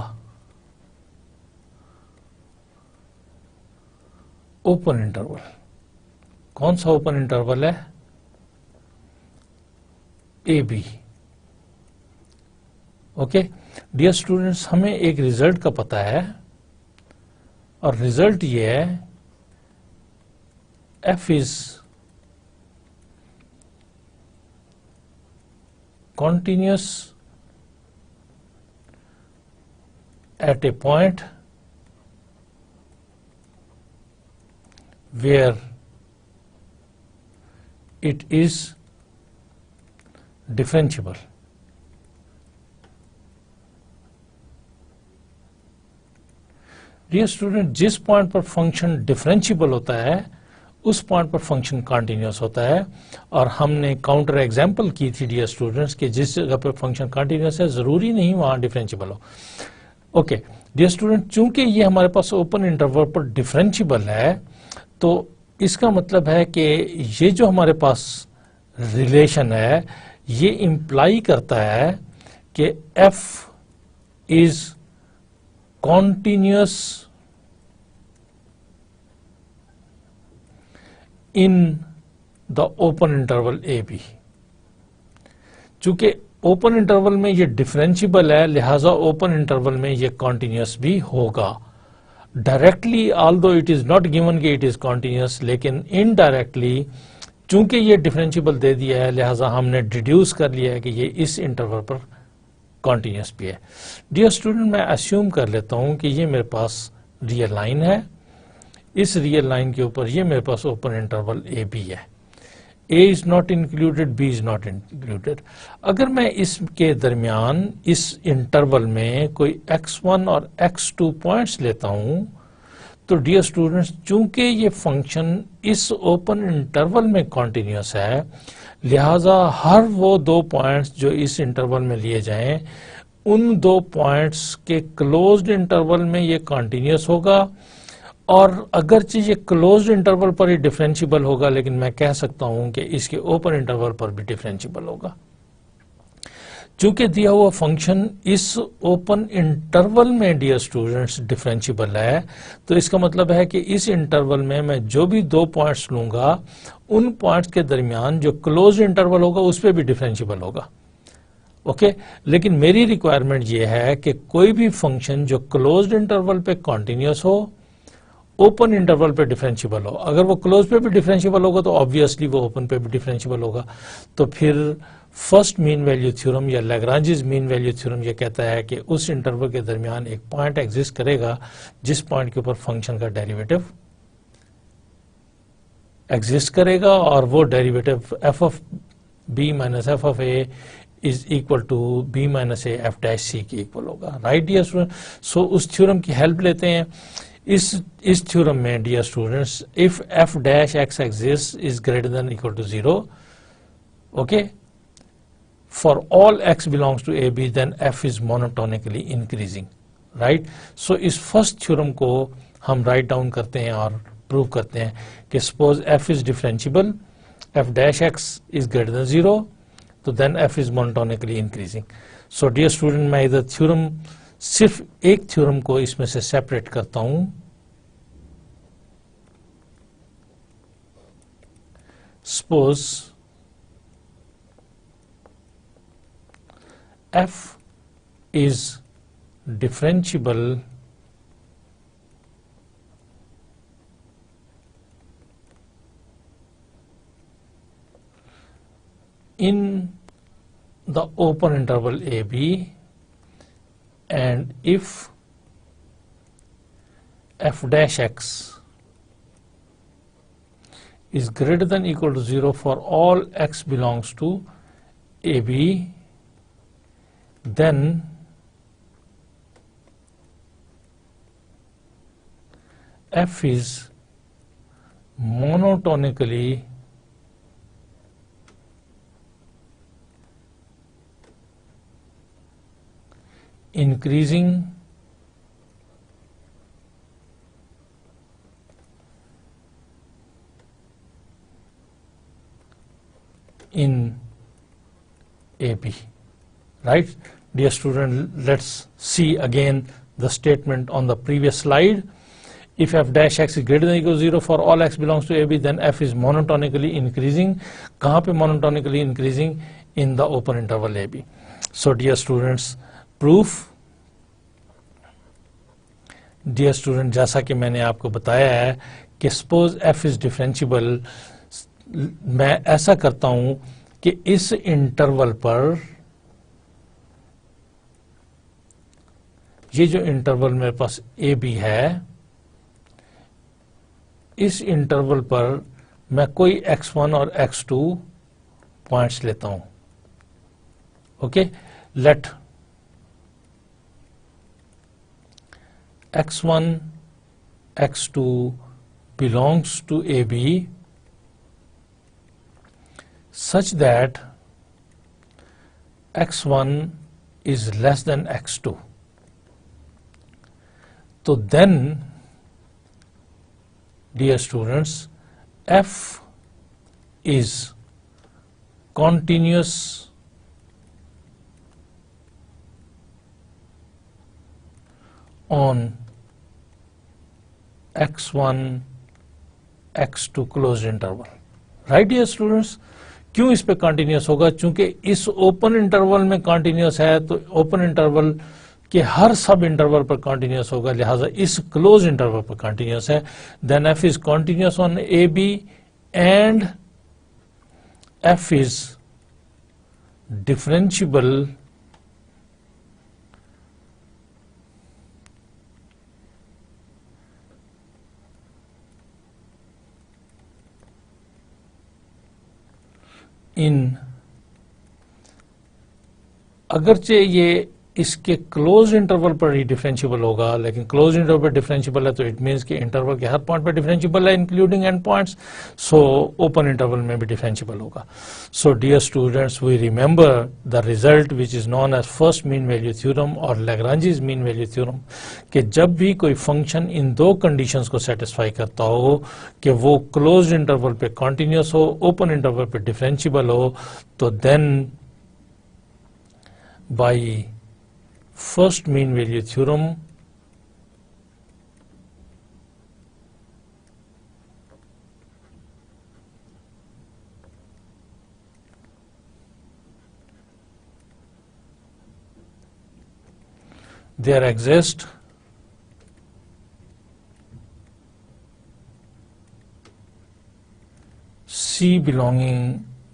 S1: open interval. कौन सा ओपन इंटरवल है? A b. Okay dear students, हमें एक रिजल्ट का पता है और रिजल्ट ये है f is continuous at a point where it is differentiable. Dear student, जिस पॉइंट पर फंक्शन डिफरेंशिएबल होता है उस पॉइंट पर फंक्शन कॉन्टिन्यूअस होता है. और हमने काउंटर एग्जांपल की थी डियर स्टूडेंट्स कि जिस जगह पर फंक्शन कॉन्टिन्यूअस है जरूरी नहीं वहां डिफरेंशिएबल हो. ओके डियर स्टूडेंट, चूंकि ये हमारे पास ओपन इंटरवल पर डिफरेंशिएबल है तो इसका मतलब है कि ये जो हमारे पास रिलेशन है ये इंप्लाई करता है कि f is continuous in the open interval a b. चूंकि ओपन इंटरवल में ये डिफरेंशिएबल है लिहाजा ओपन इंटरवल में ये कॉन्टिन्यूअस भी होगा. Directly although it is not given कि इट इज कॉन्टिन्यूअस, लेकिन इनडायरेक्टली चूंकि ये डिफरेंशिएबल दे दिया है लिहाजा हमने डिड्यूस कर लिया है कि ये इस इंटरवल पर कॉन्टिन्यूअस भी है. डियर स्टूडेंट, मैं अस्यूम कर लेता हूं कि ये मेरे पास रियल लाइन है. इस रियल लाइन के ऊपर ये मेरे पास ओपन इंटरवल ए बी है. A is not included, B is not included. अगर मैं इसके दरमियान इस इंटरवल में कोई x1 और x2 पॉइंट्स लेता हूं तो डियर स्टूडेंट्स, चूंकि ये फंक्शन इस ओपन इंटरवल में कॉन्टिन्यूअस है लिहाजा हर वो दो पॉइंट्स जो इस इंटरवल में लिए जाएं उन दो पॉइंट्स के क्लोज्ड इंटरवल में ये कॉन्टिन्यूअस होगा. और अगरचे ये क्लोज्ड इंटरवल पर ही डिफरेंशिएबल होगा लेकिन मैं कह सकता हूं कि इसके ओपन इंटरवल पर भी डिफरेंशिएबल होगा. चूंकि दिया हुआ फंक्शन इस ओपन इंटरवल में डियर स्टूडेंट्स डिफरेंशिएबल है तो इसका मतलब है कि इस इंटरवल में मैं जो भी दो पॉइंट्स लूंगा उन पॉइंट्स के दरमियान जो क्लोज्ड इंटरवल होगा उस पर भी डिफरेंशिएबल होगा. ओके लेकिन मेरी रिक्वायरमेंट ये है कि कोई भी फंक्शन जो क्लोज्ड इंटरवल पे कॉन्टिन्यूअस हो ओपन इंटरवल पे डिफरेंशिएबल हो। अगर वो क्लोज पे भी डिफरेंशिएबल होगा तो ऑब्वियसली वो ओपन पे भी डिफरेंशिएबल होगा। तो फिर फर्स्ट मीन वैल्यू थ्योरम या लैग्रांजेस मीन वैल्यू थ्योरम ये कहता है कि उस इंटरवल के दरमियान एक पॉइंट एग्जिस्ट करेगा जिस पॉइंट के ऊपर फंक्शन का डेरिवेटिव एग्जिस्ट करेगा और वो derivative f of b minus f of a is equal to b minus a f dash c के इक्वल होगा। राइट डियर स्टूडेंट, सो उस थ्योरम की हेल्प लेते हैं। इस थ्योरम में dear students, if f dash x exist is greater than equal to 0, okay, for all x belongs to A b, then f is monotonically increasing. Right, so इस first theorem को हम write down करते हैं और prove करते हैं कि suppose f is differentiable, f dash x is greater than 0, तो then f is monotonically increasing. So dear student, मैं इधर थ्योरम, सिर्फ एक थ्योरम को इसमें से सेपरेट करता हूं। Suppose f is differentiable in the open interval AB, and if f dash x is greater than equal to 0 for all x belongs to AB, then f is monotonically increasing in AB. Right, dear student, let's see again the statement on the previous slide. If f dash x is greater than equal to 0 for all x belongs to AB, then f is monotonically increasing. कहाँ पे monotonically increasing? In the open interval AB. So dear students, proof, dear student, जैसा कि मैंने आपको बताया है कि suppose f is differentiable, मैं ऐसा करता हूं कि इस इंटरवल पर, ये जो इंटरवल मेरे पास ए बी है, इस इंटरवल पर मैं कोई x1 और x2 पॉइंट्स लेता हूं। Okay, let x1, x2 belongs to AB such that x1 is less than x2. So then, dear students, f is continuous on x1 x2 close interval. Right dear students, क्यों इस पे continuous होगा? क्योंकि इस open interval में continuous है, तो open interval के हर सब इंटरवल पर कंटिन्यूस होगा, लिहाजा इस क्लोज इंटरवल पर कंटिन्यूस है। Then f is continuous on a b and f is differentiable in, अगरचे ये इसके क्लोज इंटरवल पर ही डिफरेंशिएबल होगा, लेकिन क्लोज इंटरवल पर डिफरेंशिएबल है तो इट मींस कि इंटरवल के हर पॉइंट पर डिफरेंशिएबल है including end points, so open interval में भी डिफरेंशिएबल होगा। So dear students, we remember the result which is known as first mean value theorem और लैग्रांजेस मीन वैल्यू थ्योरम, कि जब भी कोई फंक्शन इन दो कंडीशंस को सेटिस्फाई करता हो कि वो क्लोज इंटरवल पे कंटिन्यूस हो, ओपन इंटरवल पे डिफरेंशिएबल हो, तो then by first mean value theorem, there exists C belonging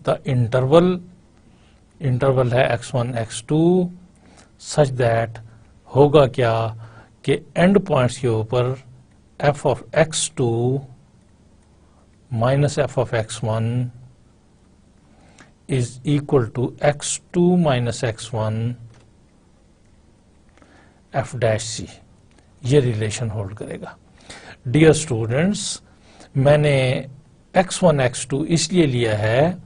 S1: the interval है x1 x2 सच दैट होगा क्या कि एंड पॉइंट्स के ऊपर f of x2 minus f of x1 is equal to x2 minus x1 f dash c, ये relation hold करेगा। Dear students, मैंने x1 x2 इसलिए लिया है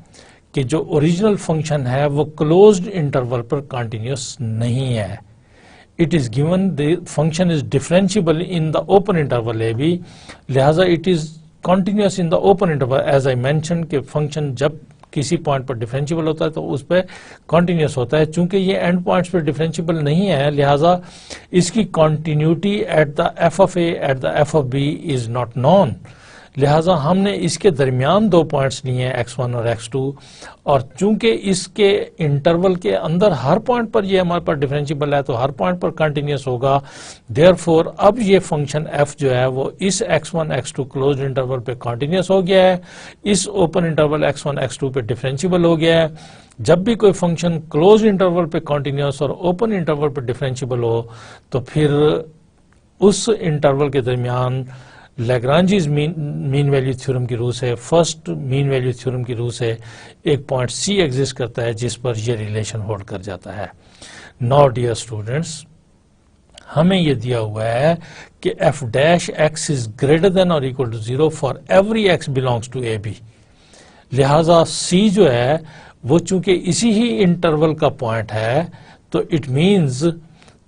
S1: कि जो ओरिजिनल फंक्शन है वो क्लोज्ड इंटरवल पर कंटिन्यूस नहीं है। It is given the function is differentiable in the open interval a b, लिहाजा it is continuous in the open interval. As I mention कि फंक्शन जब किसी पॉइंट पर डिफरेंशिएबल होता है तो उस पर कंटिन्यूस होता है। चूंकि ये एंड पॉइंट्स पर डिफरेंशिएबल नहीं है, लिहाजा इसकी continuity at the f of a at the f of b is not known. लिहाजा हमने इसके दरमियान दो पॉइंट्स लिए हैं x1 और x2, और चूंकि इसके इंटरवल के अंदर हर पॉइंट पर ये हमारे पास डिफरेंशिएबल है तो हर पॉइंट पर कंटिन्यूस होगा। देयरफॉर अब ये फंक्शन f जो है वो इस x1 x2 क्लोज्ड इंटरवल पे कंटिन्यूस हो गया है, इस ओपन इंटरवल x1 x2 पे डिफरेंशिएबल हो गया है। जब भी कोई फंक्शन क्लोज्ड इंटरवल पे कंटिन्यूस और ओपन इंटरवल पे डिफरेंशिएबल हो तो फिर उस इंटरवल के दरमियान लैग्रांजीज मीन वैल्यू थ्योरम की रूह से, फर्स्ट मीन वैल्यू थ्योरम की रूह से एक पॉइंट C एग्जिस्ट करता है जिस पर यह रिलेशन होल्ड कर जाता है। नाउ डियर स्टूडेंट्स, हमें यह दिया हुआ है कि f dash x is greater than और equal to 0 for every x belongs to AB। लिहाजा C जो है वो चूंकि इसी ही इंटरवल का पॉइंट है तो इट मीन्स,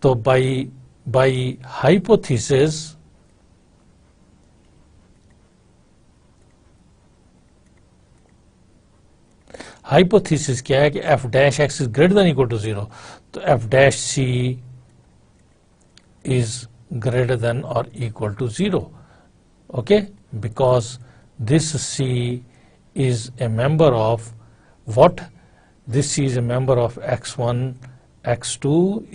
S1: तो बाई हाइपोथेसिस हाइपोथेसिस क्या है कि f dash x is greater than equal to 0, तो f dash c is greater than और equal to 0। Okay, because this c is a member of what? This is a member of x1 x2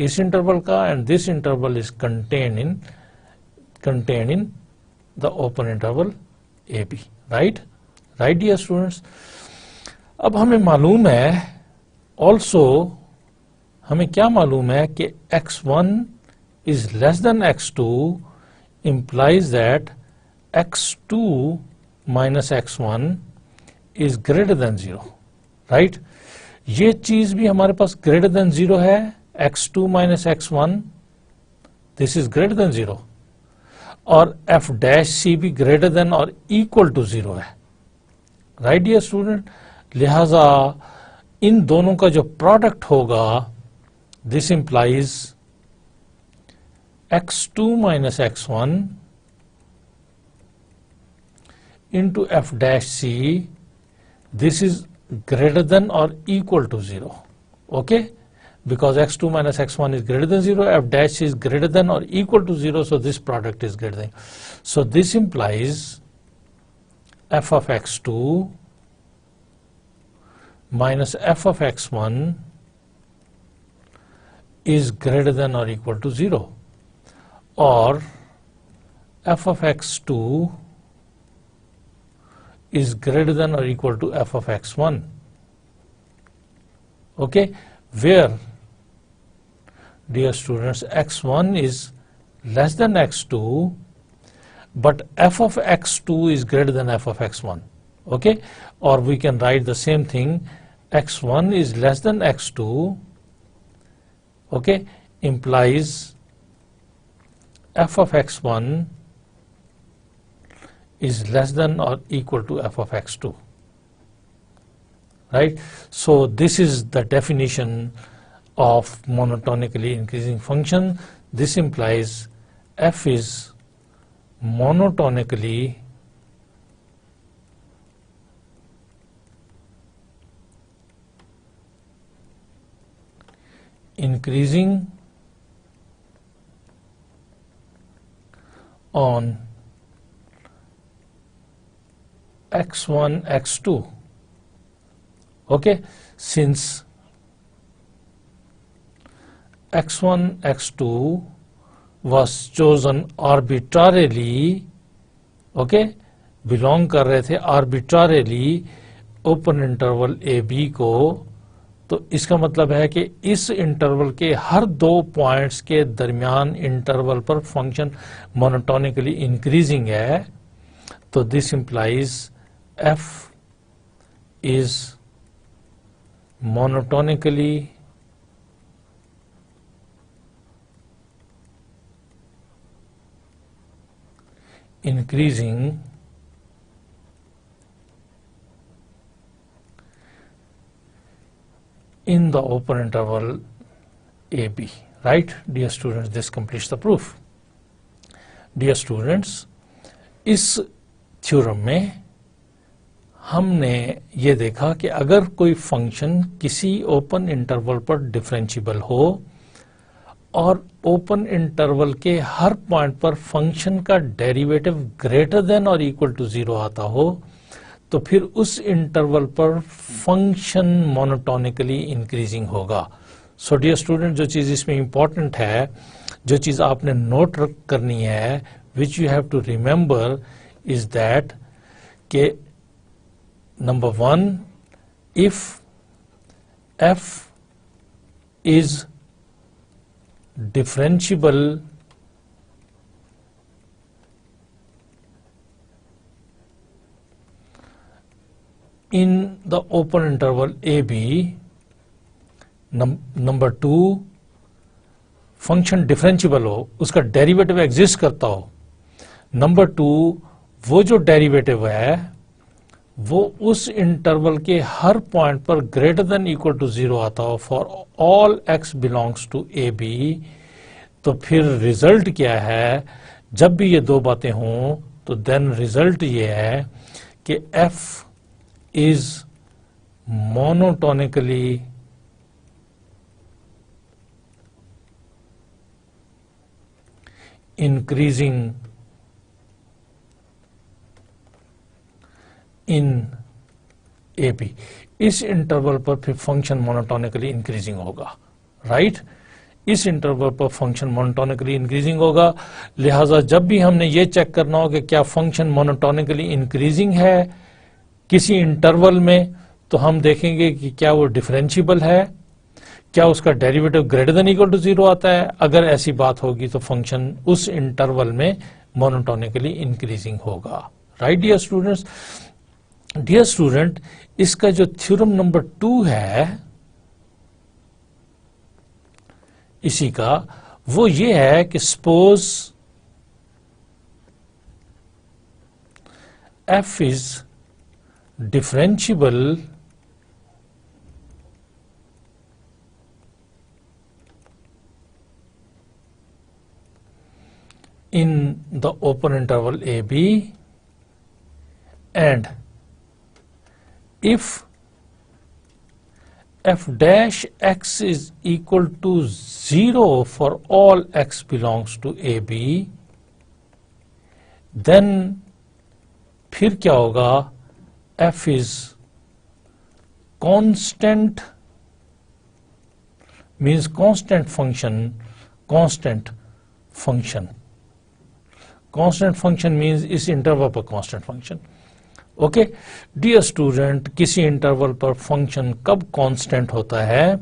S1: इस interval का, and this interval is contained in the open interval AB, right dear students। अब हमें मालूम है also, हमें क्या मालूम है कि x1 is less than x2 implies that x2 minus x1 is greater than 0, right? ये चीज भी हमारे पास greater than 0 है, x2 minus x1 this is greater than 0, और f dash c भी greater than और equal to 0 है, right dear student। लिहाजा इन दोनों का जो प्रोडक्ट होगा this implies x2 minus x1 into f dash c, this is greater than or equal to 0, okay, because x2 minus x1 is greater than 0, f dash c is greater than or equal to 0, so this product is greater than, so this implies f of x2 minus f of x1 is greater than or equal to 0, or f of x2 is greater than or equal to f of x1, okay, where dear students x1 is less than x2 but f of x2 is greater than f of x1, okay, or we can write the same thing, x1 is less than x2, okay, implies f of x1 is less than or equal to f of x2, right? So this is the definition of monotonically increasing function. This implies f is monotonically increasing on x1 x2, okay, since x1 x2 was chosen arbitrarily, okay, belong कर रहे थे arbitrarily open interval a b को, तो इसका मतलब है कि इस इंटरवल के हर 2 पॉइंट्स के दरमियान इंटरवल पर फंक्शन मोनोटोनिकली इंक्रीजिंग है, तो this implies F is monotonically increasing in the open interval AB. Right, dear students, this completes the proof. Dear students, इस थ्योरम में हमने ये देखा कि अगर कोई फंक्शन किसी ओपन इंटरवल पर डिफरेंशिएबल हो और ओपन इंटरवल के हर पॉइंट पर फंक्शन का डेरिवेटिव ग्रेटर देन और इक्वल टू 0 आता हो, तो फिर उस इंटरवल पर फंक्शन मोनोटोनिकली इंक्रीजिंग होगा। सो डियर स्टूडेंट, जो चीज इसमें इंपॉर्टेंट है, जो चीज आपने नोट करनी है, which you have to remember is that के number 1, if f is differentiable in the open interval AB, number 2 function differentiable हो, उसका डेरिवेटिव एग्जिस्ट करता हो, नंबर 2 वो जो डेरिवेटिव है वो उस इंटरवल के हर पॉइंट पर ग्रेटर देन इक्वल टू 0 आता हो for all x belongs to A B, तो फिर रिजल्ट क्या है? जब भी ये 2 बातें हों तो देन रिजल्ट ये है कि f is monotonically increasing in A B. इस इंटरवल पर फिर फंक्शन मोनोटोनिकली इंक्रीजिंग होगा। राइट, इस इंटरवल पर फंक्शन मोनोटोनिकली इंक्रीजिंग होगा। लिहाजा जब भी हमने ये चेक करना हो कि क्या फंक्शन मोनोटोनिकली इंक्रीजिंग है किसी इंटरवल में, तो हम देखेंगे कि क्या वो डिफरेंशिएबल है, क्या उसका derivative greater than equal to 0 आता है। अगर ऐसी बात होगी तो फंक्शन उस इंटरवल में मोनोटोनिकली इंक्रीजिंग होगा। Right dear students, dear student, इसका जो थ्योरम नंबर 2 है इसी का, वो ये है कि suppose f is differentiable in the open interval AB, and if f dash x is equal to 0 for all x belongs to AB, then फिर क्या होगा? f is constant, means constant function, constant function, constant function means इस interval पर constant function। Okay dear student, किसी interval पर function कब constant होता है?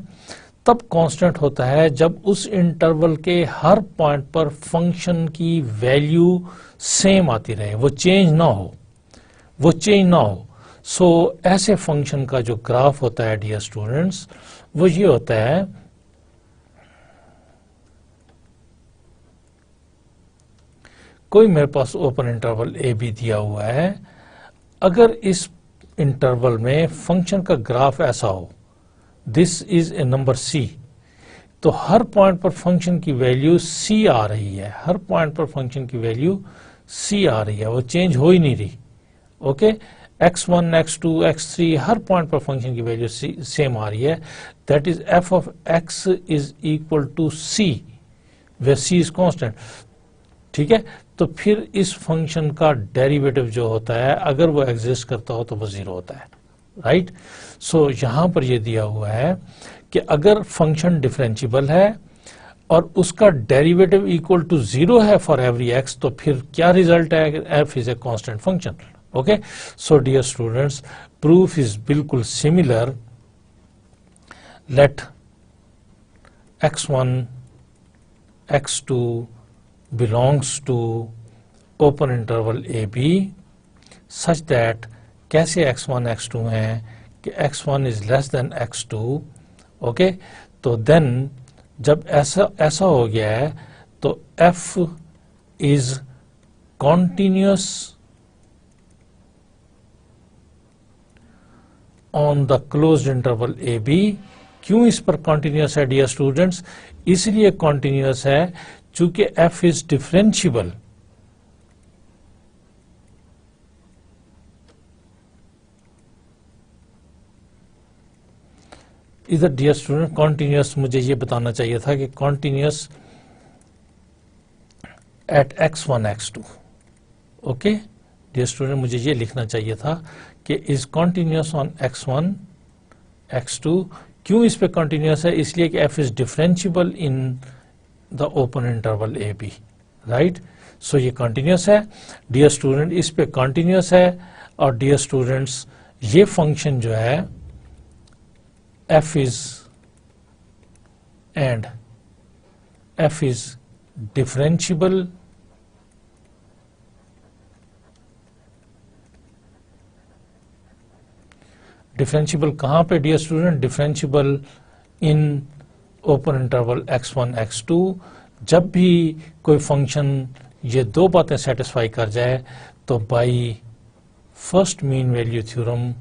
S1: तब कांस्टेंट होता है जब उस इंटरवल के हर पॉइंट पर फंक्शन की वैल्यू सेम आती रहे, वो चेंज ना हो, वो चेंज ना हो। सो ऐसे फंक्शन का जो ग्राफ होता है डियर स्टूडेंट्स, वो ये होता है कोई मेरे पास ओपन इंटरवल ए बी दिया हुआ है, अगर इस इंटरवल में फंक्शन का ग्राफ ऐसा हो, this is a number C, तो हर पॉइंट पर फंक्शन की वैल्यू सी आ रही है, हर पॉइंट पर फंक्शन की वैल्यू सी आ रही है, वो चेंज हो ही नहीं रही। ओके, x1, x2, x3 हर पॉइंट पर फंक्शन की वैल्यू सेम आ रही है, that is f of x is equal to c, where c is constant. ठीक है, तो फिर इस फंक्शन का डेरिवेटिव जो होता है, अगर वो एग्जिस्ट करता हो तो वो 0 होता है। राइट, सो यहां पर ये दिया हुआ है कि अगर फंक्शन डिफरेंशिएबल है और उसका डेरिवेटिव इक्वल टू 0 है फॉर एवरी x, तो फिर क्या रिजल्ट है? f is a constant function. Okay, so dear students, proof is बिल्कुल similar. Let x1 x2 belongs to open interval AB such that कैसे x1 x2 हैं कि x1 is less than x2. Okay, तो then जब ऐसा हो गया है तो f is continuous on the closed interval AB. क्यों इस पर कॉन्टिन्यूस है डियर स्टूडेंट्स? इसलिए कॉन्टिन्यूस है चूंकि f इज डिफरेंशियबल. इधर डियर स्टूडेंट कॉन्टिन्यूस मुझे ये बताना चाहिए था कि continuous at x1 x2. Okay dear student, मुझे ये लिखना चाहिए था कि is continuous on x1 x2. क्यों इस पे कॉन्टिन्यूस है? इसलिए कि f is differentiable in the open interval a b. Right, so ये कॉन्टिन्यूस है डियर स्टूडेंट, इस पे कॉन्टिन्यूस है. और डियर स्टूडेंट्स, ये फंक्शन जो है f is and f is differentiable differentiable कहां पे dear student? Differentiable in open interval x1 x2. जब भी कोई फंक्शन ये दो बातें सेटिस्फाई कर जाए तो by first mean value theorem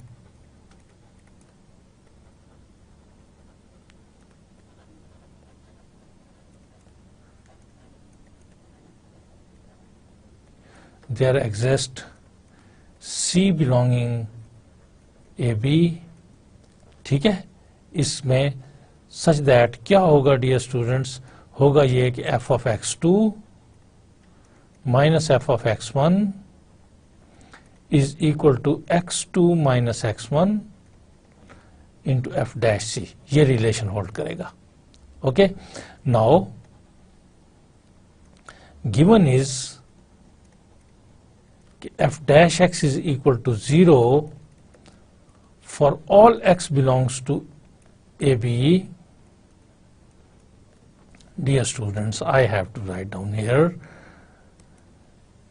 S1: there exist C belonging A B. ठीक है, इसमें सच दैट क्या होगा डियर स्टूडेंट्स? होगा ये कि f of x2 minus f of x1 is equal to x2 minus x1 into f dash c. ये relation hold करेगा. ओके, नाउ गिवन इज कि f dash x is equal to 0 for all x belongs to AB. Dear students, I have to write down here.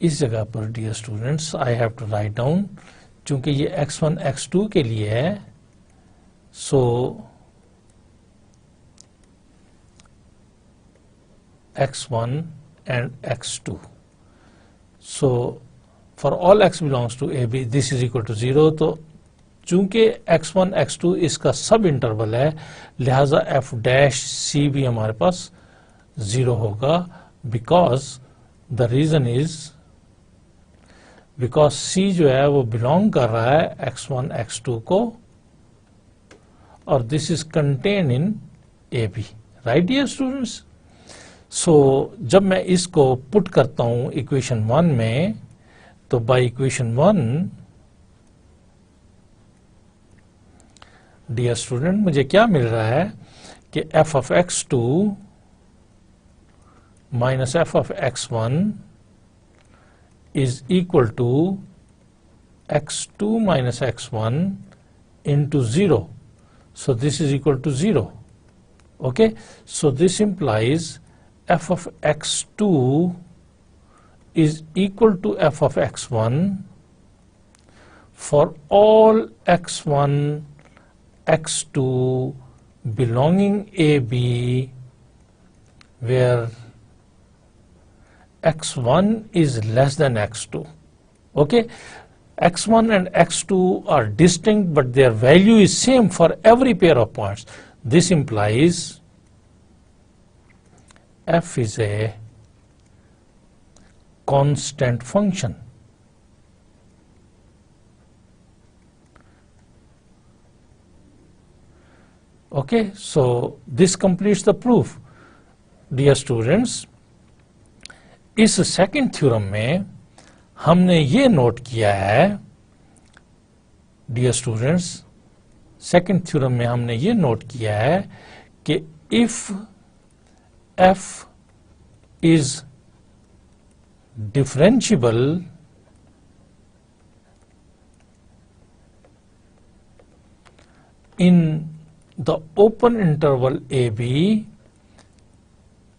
S1: इस जगह पर dear students, I have to write down, चूंकि ये x1 x2 के लिए है, so x1 and x2. So for all x belongs to AB, this is equal to 0. तो चूंकि x1 x2 इसका सब इंटरवल है, लिहाजा f डैश c भी हमारे पास 0 होगा. Because the reason is because c जो है वो बिलोंग कर रहा है x1 x2 को और this is contain in A b. Right dear students, so जब मैं इसको पुट करता हूं इक्वेशन 1 में, तो बाय इक्वेशन 1 डियर स्टूडेंट मुझे क्या मिल रहा है कि f of x2 minus f of x1 is equal to x2 minus x1 into 0. So this is equal to 0. Okay, so this implies f of x2 is equal to f of x1 for all x1 x2 belonging AB where x1 is less than x2. Okay, x1 and x2 are distinct but their value is same for every pair of points. This implies f is a constant function. Okay, so this completes the proof. Dear students, इस second theorem में हमने ये note किया है, dear students, second theorem में हमने ये note किया है कि if f is differentiable in the open interval AB,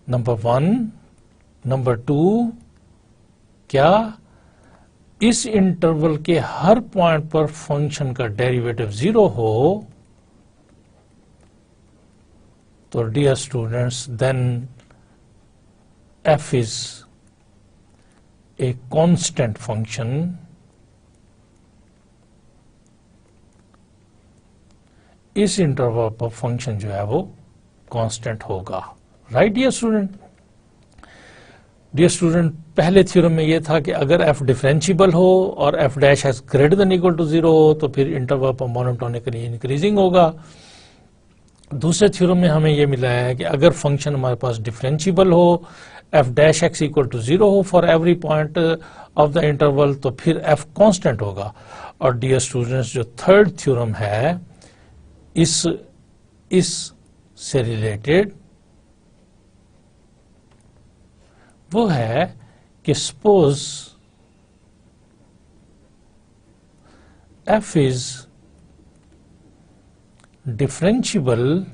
S1: number 1, number 2, क्या इस इंटरवल के हर पॉइंट पर फंक्शन का डेरिवेटिव 0 हो, तो dear students then f is a constant function इस इंटरवल पर फंक्शन जो है वो कांस्टेंट होगा. Right dear student. Dear student, पहले थ्योरम में ये था कि अगर f डिफरेंशिएबल हो और f dash has greater than equal to 0 हो तो फिर इंटरवल पर मोनोटोनिकली इंक्रीजिंग होगा. दूसरे थ्योरम में हमें ये मिला है कि अगर फंक्शन हमारे पास डिफरेंशिएबल हो, f dash x equal to 0 हो for every point of the interval, तो फिर f कांस्टेंट होगा. और डियर स्टूडेंट्स, जो थर्ड थ्योरम है इस से रिलेटेड वो है कि suppose f is differentiable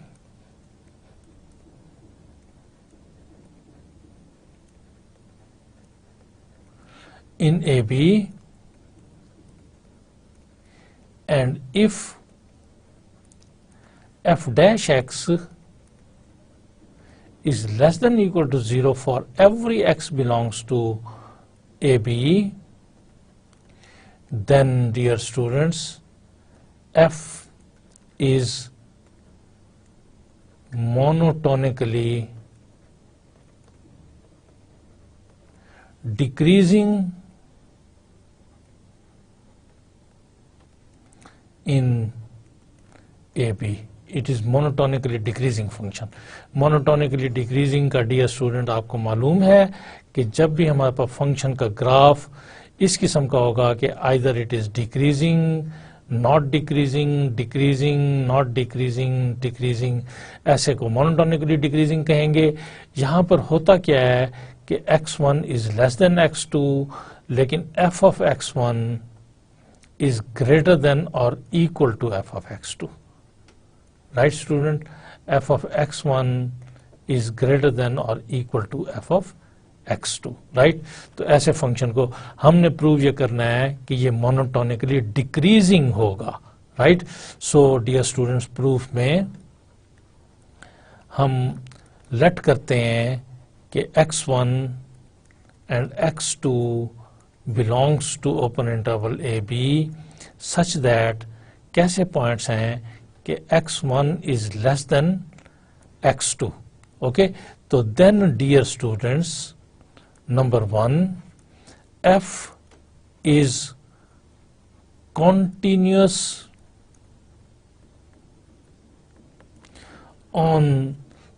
S1: in AB, and if f dash x is less than equal to 0 for every x belongs to AB, then dear students, f is monotonically decreasing in AB. It is monotonically decreasing function. Monotonically decreasing का dear student आपको मालूम है कि जब भी हमारे पास function का ग्राफ इस किस्म का होगा कि either it is decreasing, not decreasing, decreasing, not decreasing, decreasing, ऐसे को monotonically decreasing कहेंगे. यहाँ पर होता क्या है कि x1 is less than x2, लेकिन f of x1 is greater than or equal to f of x2. Right student? f of x1 is greater than or equal to f of x2. Right? तो ऐसे function को हमने prove ये करना है कि ये मोनोटोनिकली डिक्रीजिंग होगा. Right? So dear students, proof में हम लेट करते हैं कि x1 and x2 belongs to open interval AB such that कैसे पॉइंट्स हैं कि x1 is less than x2. Okay? तो then dear students, number 1, f is continuous on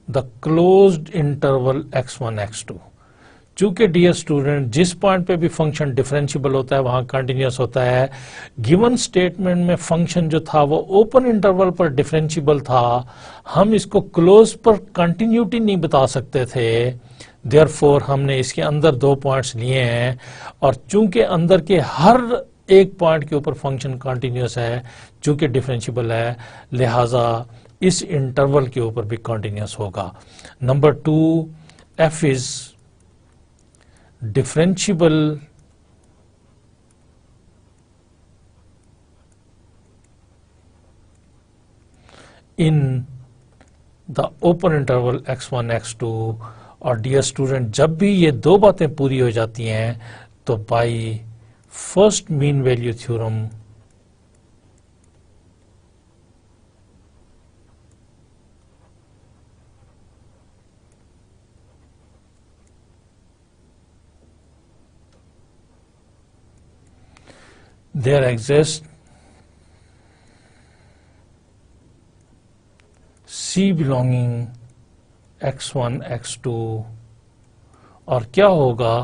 S1: the closed interval x1 x2. चूंकि dear student जिस point पे भी function differentiable होता है वहां कंटिन्यूअस होता है. गिवन स्टेटमेंट में फंक्शन जो था वो ओपन इंटरवल पर डिफरेंशिएबल था, हम इसको क्लोज पर कंटिन्यूटी नहीं बता सकते थे. देयरफॉर हमने इसके अंदर 2 पॉइंट्स लिए हैं और चूंकि अंदर के हर एक पॉइंट के ऊपर फंक्शन कंटिन्यूअस है, चूंकि डिफरेंशिएबल है, लिहाजा इस इंटरवल के ऊपर भी कंटिन्यूअस होगा. Number 2, f is differentiable in the open interval x1 x2. और डियर स्टूडेंट, जब भी ये 2 बातें पूरी हो जाती हैं तो by first mean value theorem there exists C belonging x1 x2 और क्या होगा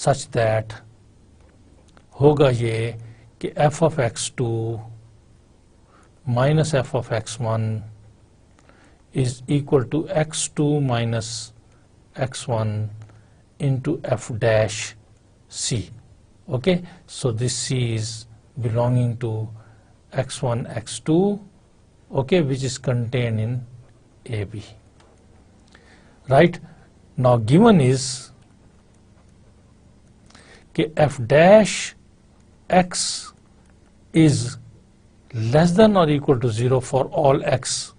S1: such that होगा ये कि f of x2 minus f of x1 is equal to x2 minus x1 into f dash C. Okay, so this C is belonging to x1 x2 okay, which is contained in AB. Right? Now given is f dash x is less than or equal to 0 for all x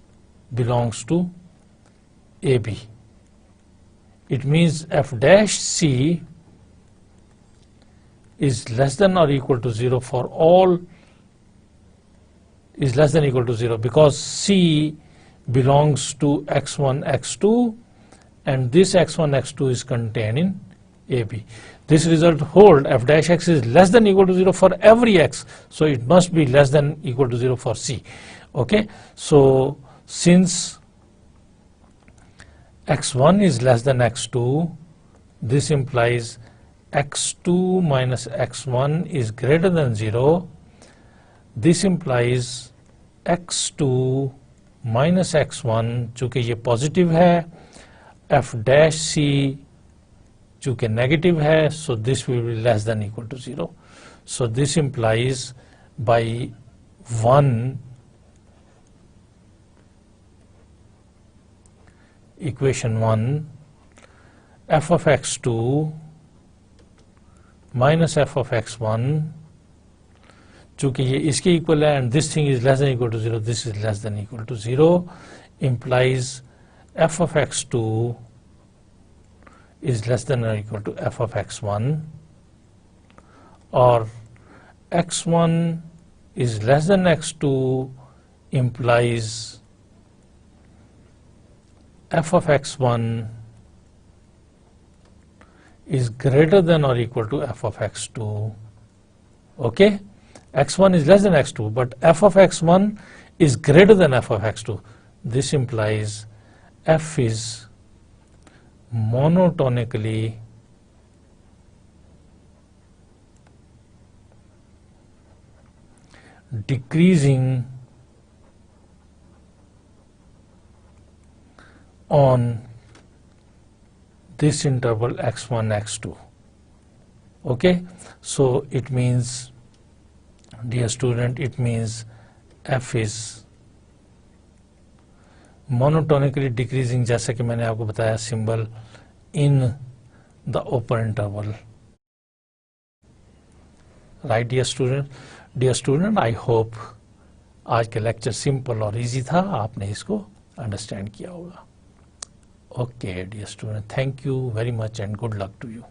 S1: belongs to AB. It means f dash c is less than or equal to 0 for all is less than or equal to 0 because c belongs to x1, x2, and this x1, x2 is contained in AB. This result hold f dash x is less than or equal to 0 for every x, so it must be less than or equal to 0 for c. Okay, so since x1 is less than x2, this implies x2 minus x1 is greater than 0. This implies x2 minus x1 चूँकि ये positive है, f dash c चूँकि negative है, so this will be less than or equal to 0. So this implies by 1 equation 1 f of x2 minus f of x1 चूँकि ये इसके equal है and this thing is less than or equal to 0, this is less than or equal to 0, implies f of x2 is less than or equal to f of x1, or x1 is less than x2 implies f of x1 is greater than or equal to f of x2. Okay, x1 is less than x2, but f of x1 is greater than f of x2. This implies f is monotonically decreasing on this interval x1, x2. Okay, so it means, dear student, it means f is monotonically decreasing, जैसे कि मैंने आपको बताया symbol in the upper interval. Right, dear student? Dear student, I hope आज के lecture simple और easy था, आपने इसको अंडरस्टैंड किया होगा. Okay, dear student, thank you very much and good luck to you.